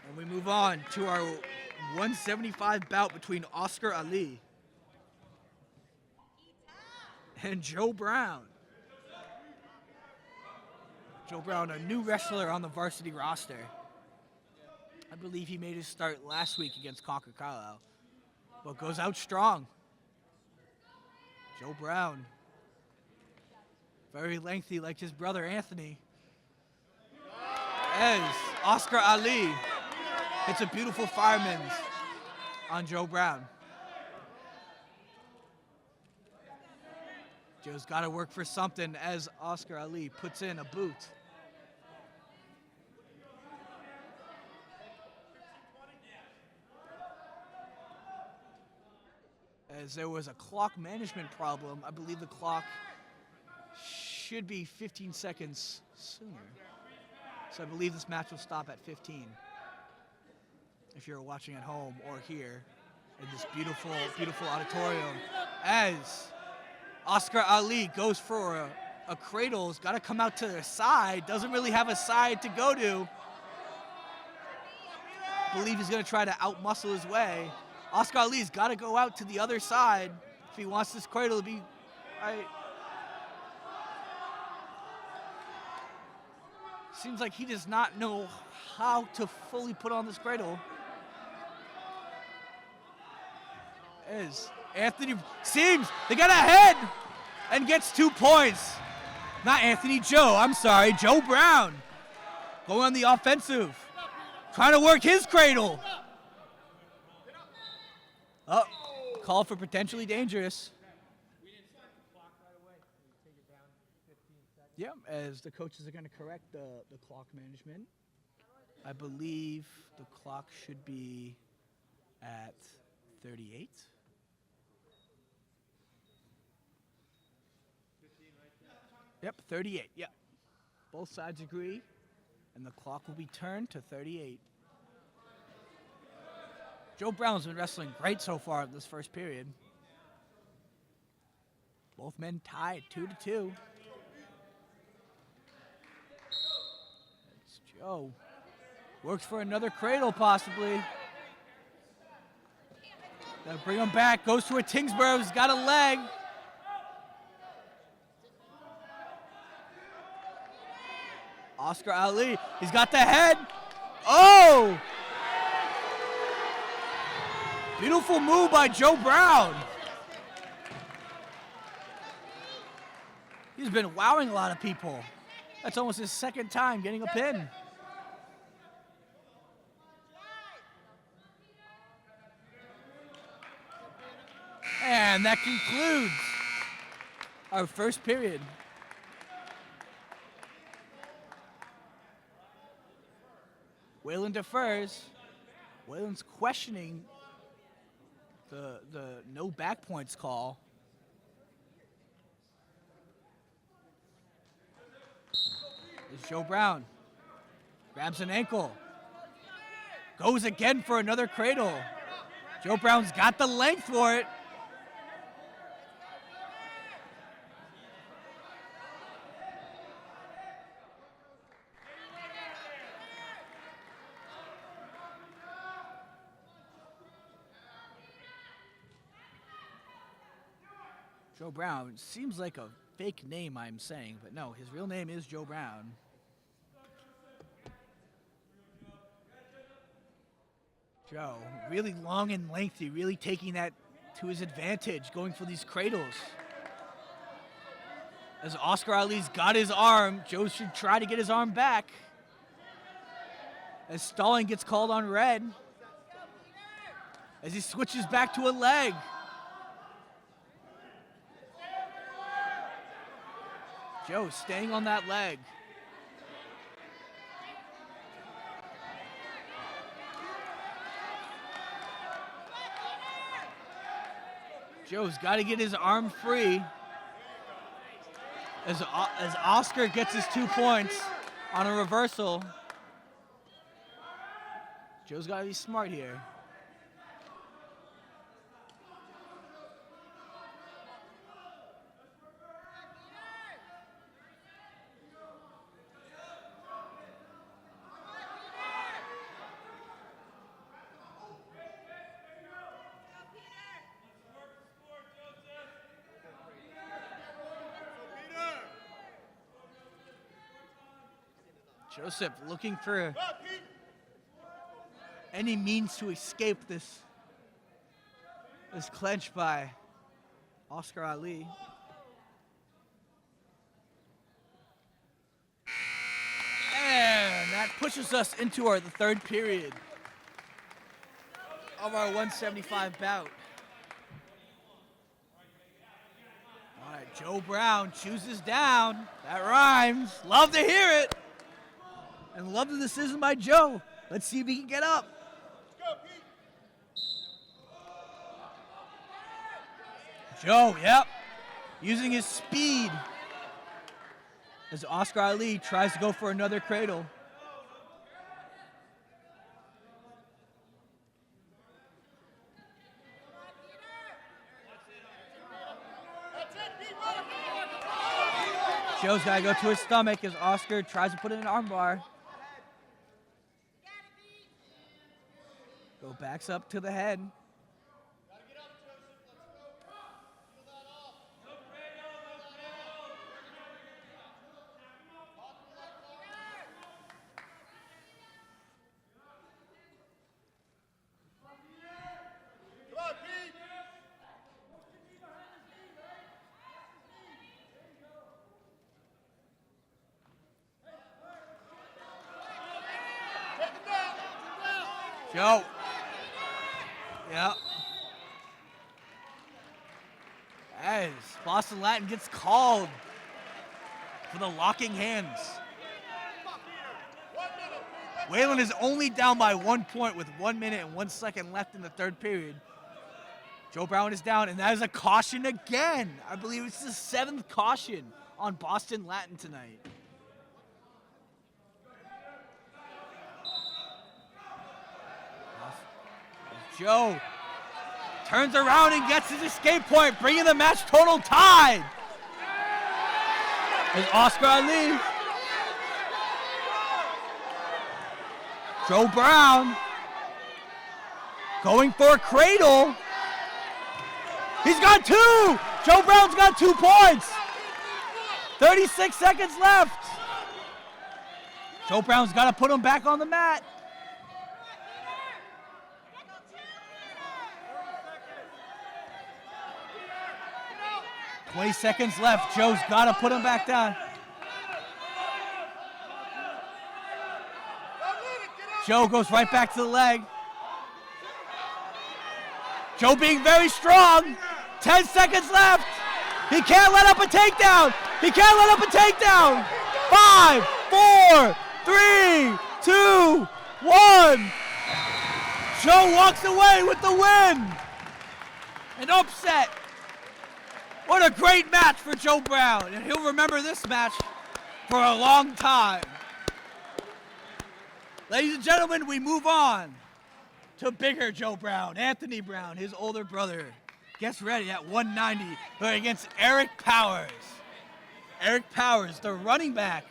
And we move on to our 175 bout between Oscar Ali and Joe Brown. Joe Brown, a new wrestler on the varsity roster. I believe he made his start last week against Concord Carlisle, but goes out strong. Joe Brown, very lengthy like his brother Anthony. As Oscar Ali hits a beautiful fireman's on Joe Brown. Joe's got to work for something as Oscar Ali puts in a boot. As there was a clock management problem, I believe the clock should be 15 seconds sooner. So I believe this match will stop at 15. If you're watching at home or here in this beautiful, beautiful auditorium, as Oscar Ali goes for a cradle, has got to come out to the side, doesn't really have a side to go to. I believe he's going to try to outmuscle his way. Oscar Ali's got to go out to the other side if he wants this cradle to be right. Seems like he does not know how to fully put on this cradle. As Anthony seems to get ahead and gets 2 points. Not Anthony, Joe. I'm sorry, Joe Brown. Going on the offensive. Trying to work his cradle. Oh, call for potentially dangerous. Yeah, as the coaches are going to correct the clock management. I believe the clock should be at 38. Yep, 38, yeah. Both sides agree, and the clock will be turned to 38. Joe Brown's been wrestling great so far in this first period. Both men tied 2-2. It's Joe. Works for another cradle, possibly. Gotta bring him back. Goes to a Tingsboro. He's got a leg. Oscar Ali. He's got the head. Oh! Beautiful move by Joe Brown. He's been wowing a lot of people. That's almost his second time getting a pin. And that concludes our first period. Whalen defers. Whalen's questioning the no back points call. There's Joe Brown. Grabs an ankle. Goes again for another cradle. Joe Brown's got the length for it. Joe Brown seems like a fake name I'm saying, but no, his real name is Joe Brown. Joe, really long and lengthy, really taking that to his advantage, going for these cradles. As Oscar Ali's got his arm, Joe should try to get his arm back. As stalling gets called on red. As he switches back to a leg. Joe staying on that leg. Joe's got to get his arm free. As Oscar gets his 2 points on a reversal. Joe's got to be smart here. Joseph looking for any means to escape this clench by Oscar Ali. And that pushes us into the third period of our 175 bout. All right, right, Joe Brown chooses down. That rhymes. Love to hear it. And love the decision by Joe. Let's see if he can get up. Joe, yep. Using his speed as Oscar Ali tries to go for another cradle. Joe's got to go to his stomach as Oscar tries to put in an armbar. Go backs up to the head. Joe. Yep. As Boston Latin gets called for the locking hands. Wayland is only down by 1 point with 1 minute and 1 second left in the third period. Joe Brown is down, and that is a caution again. I believe it's the 7th caution on Boston Latin tonight. Joe turns around and gets his escape point, bringing the match total tied. Is Oscar Ali. Joe Brown going for a cradle. He's got 2. Joe Brown's got 2 points. 36 seconds left. Joe Brown's got to put him back on the mat. 20 seconds left. Joe's got to put him back down. Joe goes right back to the leg. Joe being very strong. 10 seconds left. He can't let up a takedown. He can't let up a takedown. 5, 4, 3, 2, 1. Joe walks away with the win. An upset. What a great match for Joe Brown. And he'll remember this match for a long time. Ladies and gentlemen, we move on to bigger Joe Brown. Anthony Brown, his older brother, gets ready at 190 against Eric Powers. Eric Powers, the running back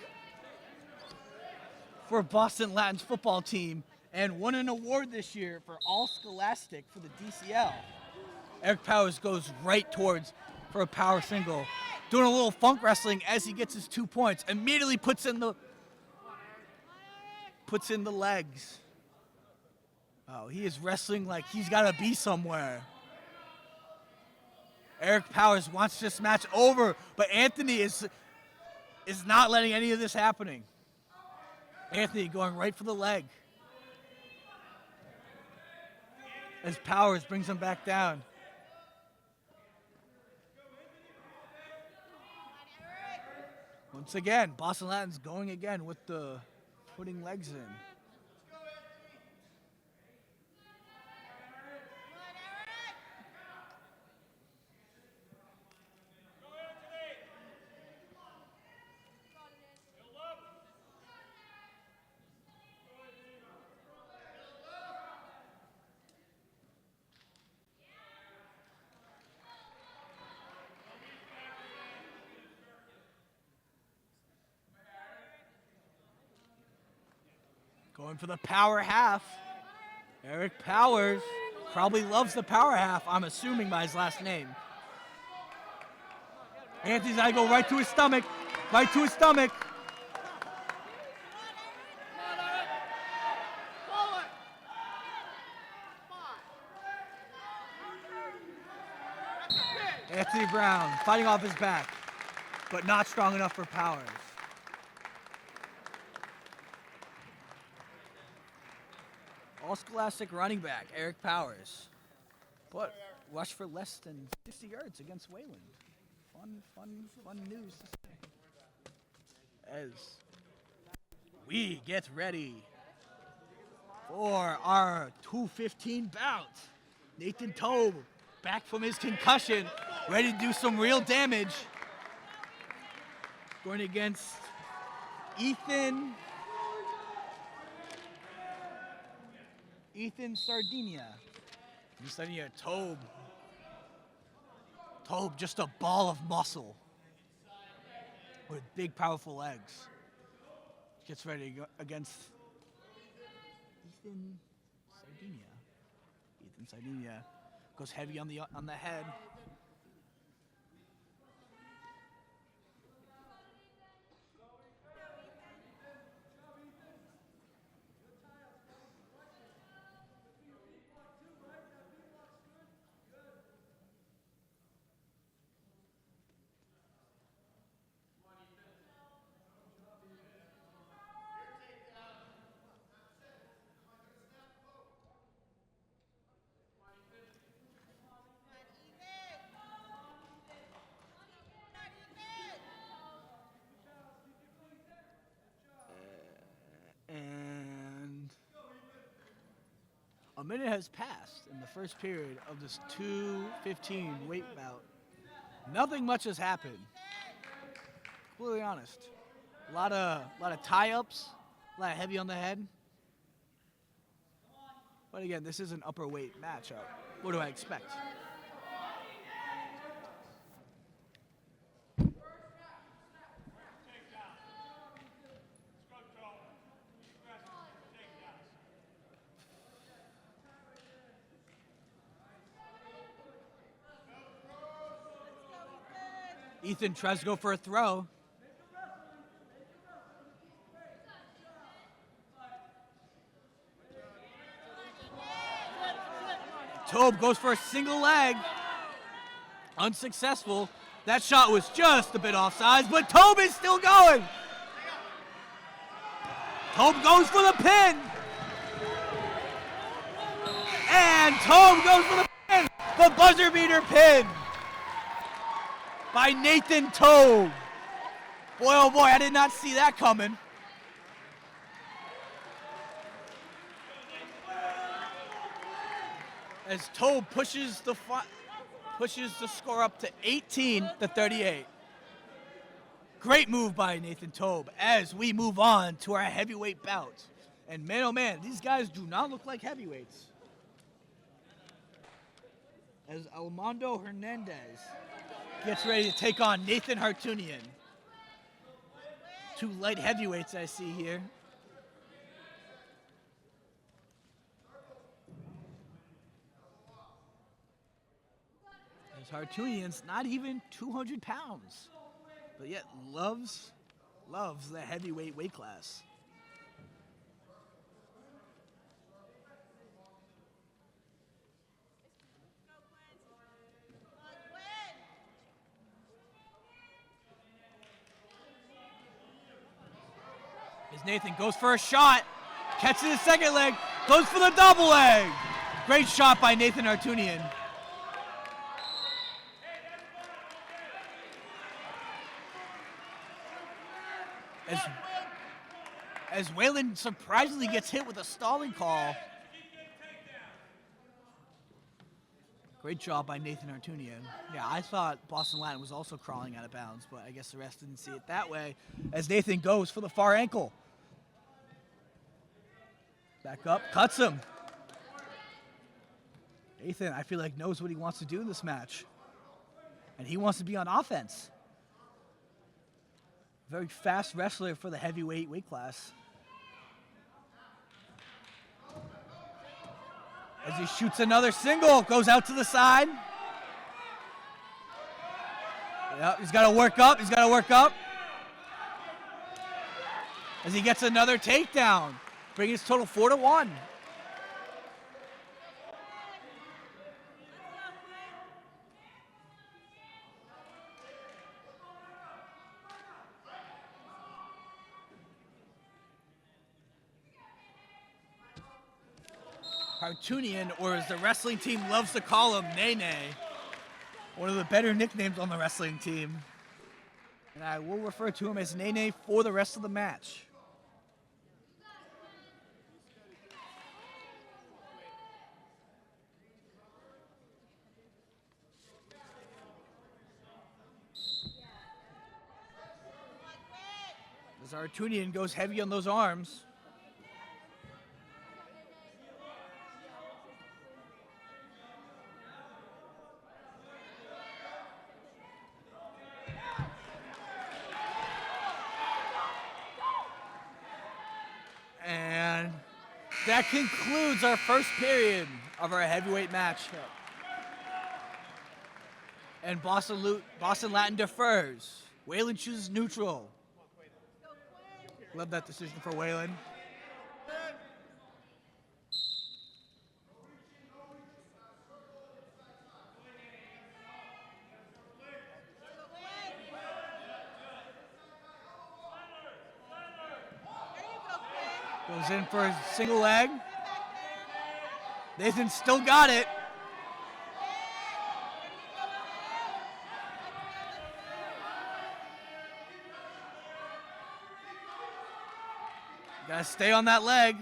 for Boston Latin's football team, and won an award this year for All Scholastic for the DCL. Eric Powers goes right towards for a power single, doing a little funk wrestling as he gets his 2 points. Immediately puts in the legs. Oh, he is wrestling like he's got to be somewhere. Eric Powers wants this match over, but Anthony is not letting any of this happening. Anthony going right for the leg as Powers brings him back down. Once again, Boston Latin's going again with the putting legs in. Going for the power half. Eric Powers probably loves the power half, I'm assuming by his last name. Anthony's got to go right to his stomach. Right to his stomach. Anthony Brown fighting off his back, but not strong enough for Powers. All Scholastic running back, Eric Powers, but rushed for less than 50 yards against Wayland. Fun. fun news to say. As we get ready for our 215 bout. Nathan Tobe, back from his concussion, ready to do some real damage. Going against Ethan Sardinia. Sardinia, Tobe, just a ball of muscle with big, powerful legs. Gets ready to go against Ethan Sardinia goes heavy on the head. And a minute has passed in the first period of this 215 weight bout. Nothing much has happened. Completely honest. A lot of tie-ups, a lot of heavy on the head. But again, this is an upper weight matchup. What do I expect? Ethan tries to go for a throw. Tobe goes for a single leg. Unsuccessful. That shot was just a bit offsides, but Tobe is still going. Tobe goes for the pin. And Tobe goes for the pin. The buzzer beater pin by Nathan Tobe. Boy, oh boy, I did not see that coming. As Tobe pushes the score up to 18-38. Great move by Nathan Tobe as we move on to our heavyweight bout. And man, oh man, these guys do not look like heavyweights. As Armando Hernandez gets ready to take on Nathan Hartunian. Two light heavyweights I see here. As Hartunian's not even 200 pounds, but yet loves the heavyweight weight class. As Nathan goes for a shot, catches his second leg, goes for the double leg. Great shot by Nathan Hartunian. As Waylon surprisingly gets hit with a stalling call. Great job by Nathan Hartunian. Yeah, I thought Boston Latin was also crawling out of bounds, but I guess the rest didn't see it that way. As Nathan goes for the far ankle. Back up, cuts him. Nathan, I feel like, knows what he wants to do in this match. And he wants to be on offense. Very fast wrestler for the heavyweight weight class. As he shoots another single, goes out to the side. Yep, he's got to work up, As he gets another takedown, bringing his total 4-1. Hartunian, or as the wrestling team loves to call him, Nene. One of the better nicknames on the wrestling team. And I will refer to him as Nene for the rest of the match. As Artunian goes heavy on those arms. And that concludes our first period of our heavyweight match. And Boston Latin defers. Waylon chooses neutral. Love that decision for Waylon. Goes in for a single leg. Nathan still got it. Gotta stay on that leg.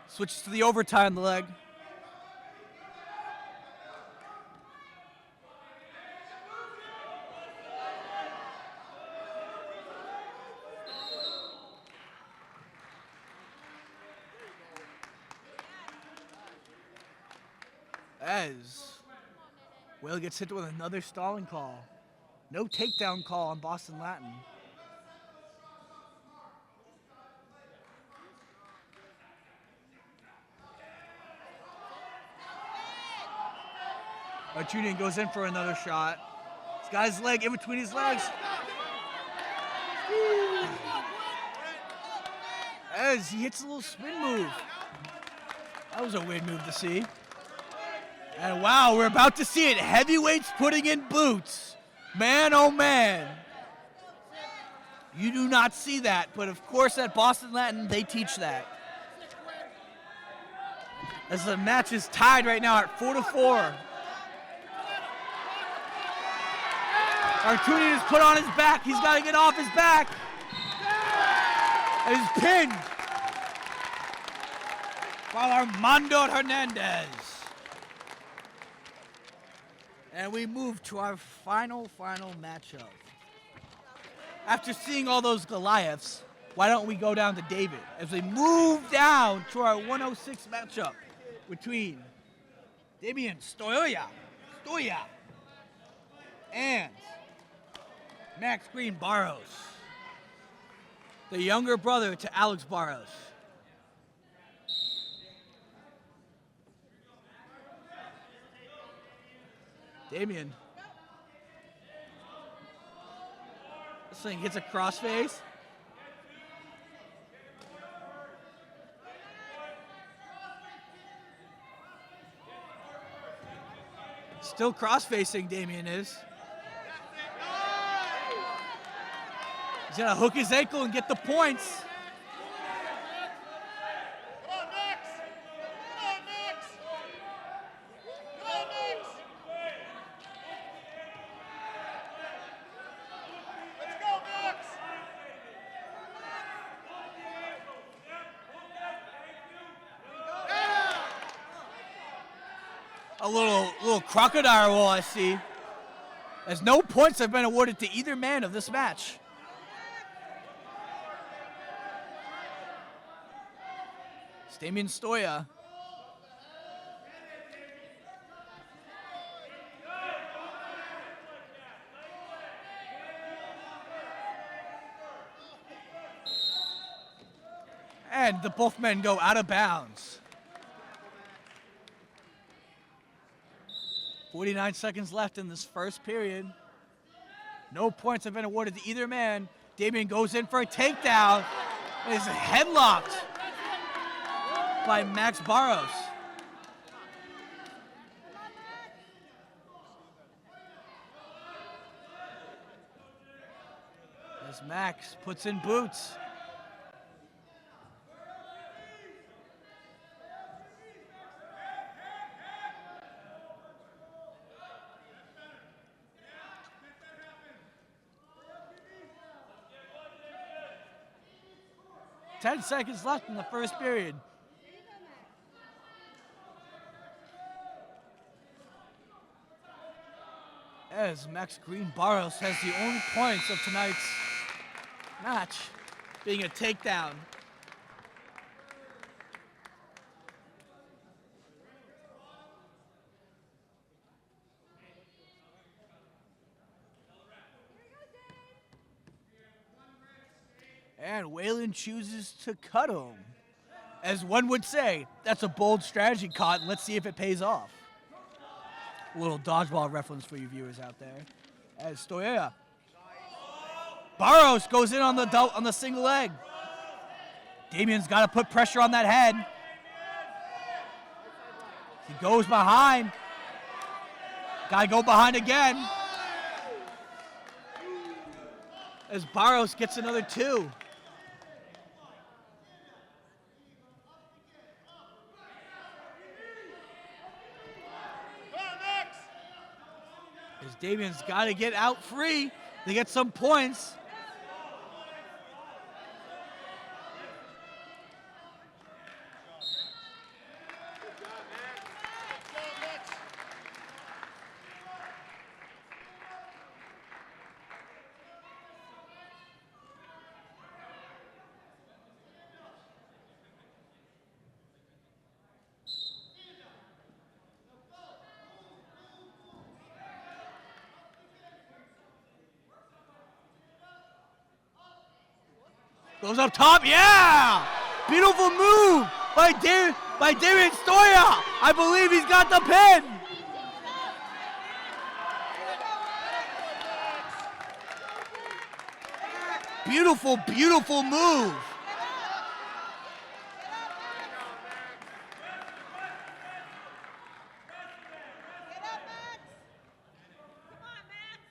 Switches to the overtime leg. As Will gets hit with another stalling call. No takedown call on Boston Latin. Artunian goes in for another shot. He's got his leg in between his legs. As he hits a little spin move. That was a weird move to see. And wow, we're about to see it. Heavyweights putting in boots. Man, oh man. You do not see that, but of course at Boston Latin, they teach that. As the match is tied right now at 4-4. Artunian is put on his back. He's got to get off his back. And he's pinned by Armando Hernandez. And we move to our final matchup. After seeing all those Goliaths, why don't we go down to David as we move down to our 106 matchup between Damian Stoya, and Max Green Barros, the younger brother to Alex Barros. Damian. This thing hits a crossface. Still cross-facing, Damian is. He's gonna hook his ankle and get the points. A little crocodile roll, I see. As no points have been awarded to either man of this match. It's Damian Stoya. And the both men go out of bounds. 49 seconds left in this first period. No points have been awarded to either man. Damian goes in for a takedown. And is headlocked by Max Barros. As Max puts in boots. 10 seconds left in the first period. As Max Green-Barros has the only points of tonight's match, being a takedown. And Whalen chooses to cut him. As one would say, that's a bold strategy, Cotton. Let's see if it pays off. A little dodgeball reference for you viewers out there. As Stoya. Barros goes in on the single leg. Damian's got to put pressure on that head. He goes behind. Got to go behind again. As Barros gets another 2. As Damian's got to get out free to get some points. Goes up top, yeah! Beautiful move by David Stoya. I believe he's got the pin. Beautiful, beautiful move. Get up, Max! Come on, Max!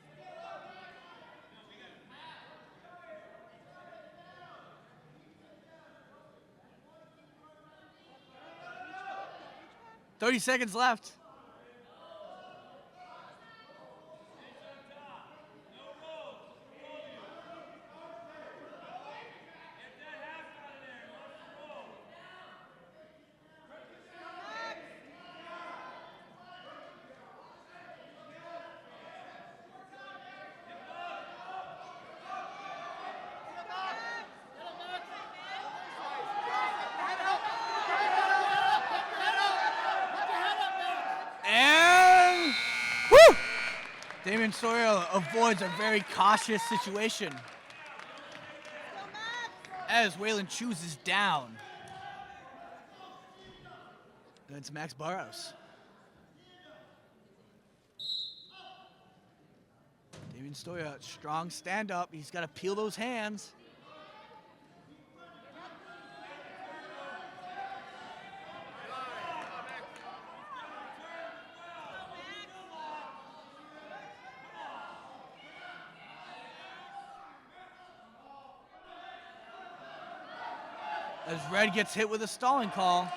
30 seconds left. And whew! Damian Sawyer avoids a very cautious situation as Whalen chooses down. And it's Max Barros. Damian Stoya, strong stand up. He's got to peel those hands. As Red gets hit with a stalling call.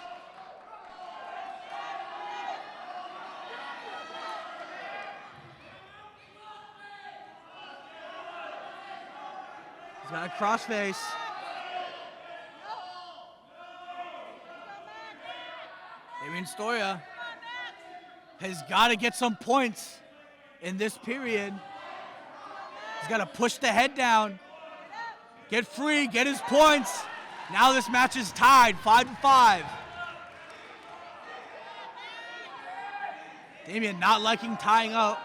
He's got a crossface. Damian Stoya has got to get some points in this period. He's got to push the head down, get free, get his points. Now this match is tied, 5-5. Damian not liking tying up.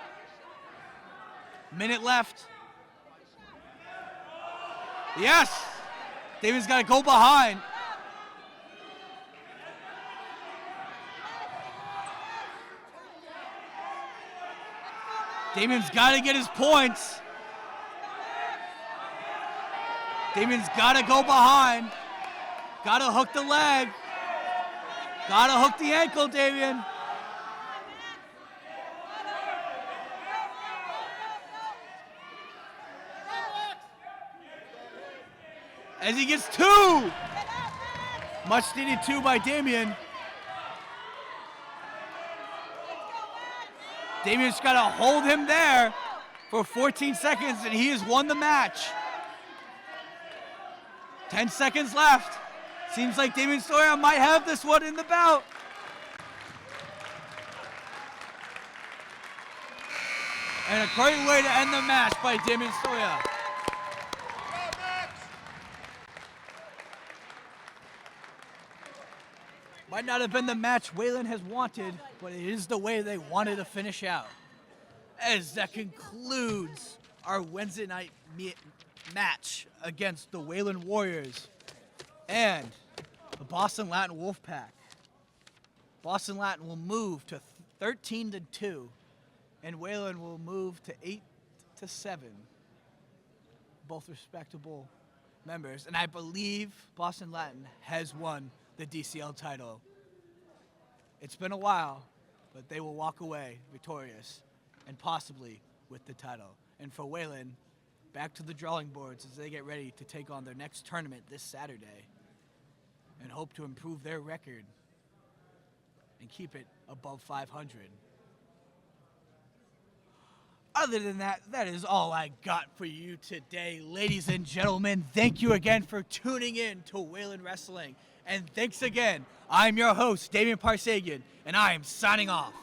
Minute left. Yes! Damian's got to go behind. Damian's got to get his points. Damian's got to go behind. Got to hook the leg. Got to hook the ankle, Damian. As he gets 2. Much needed 2 by Damian. Damian's got to hold him there for 14 seconds, and he has won the match. 10 seconds left. Seems like Damon Sawyer might have this one in the bout. And a great way to end the match by Damon Sawyer. Might not have been the match Waylon has wanted, but it is the way they wanted to finish out. As that concludes our Wednesday night match against the Waylon Warriors and the Boston Latin Wolfpack. Boston Latin will move to 13-2, and Waylon will move to 8-7. Both respectable members, and I believe Boston Latin has won the DCL title. It's been a while, but they will walk away victorious and possibly with the title. And for Waylon, back to the drawing boards as they get ready to take on their next tournament this Saturday and hope to improve their record and keep it above 500. Other than that, that is all I got for you today. Ladies and gentlemen, thank you again for tuning in to Waylon Wrestling. And thanks again. I'm your host, Damian Parsagian, and I am signing off.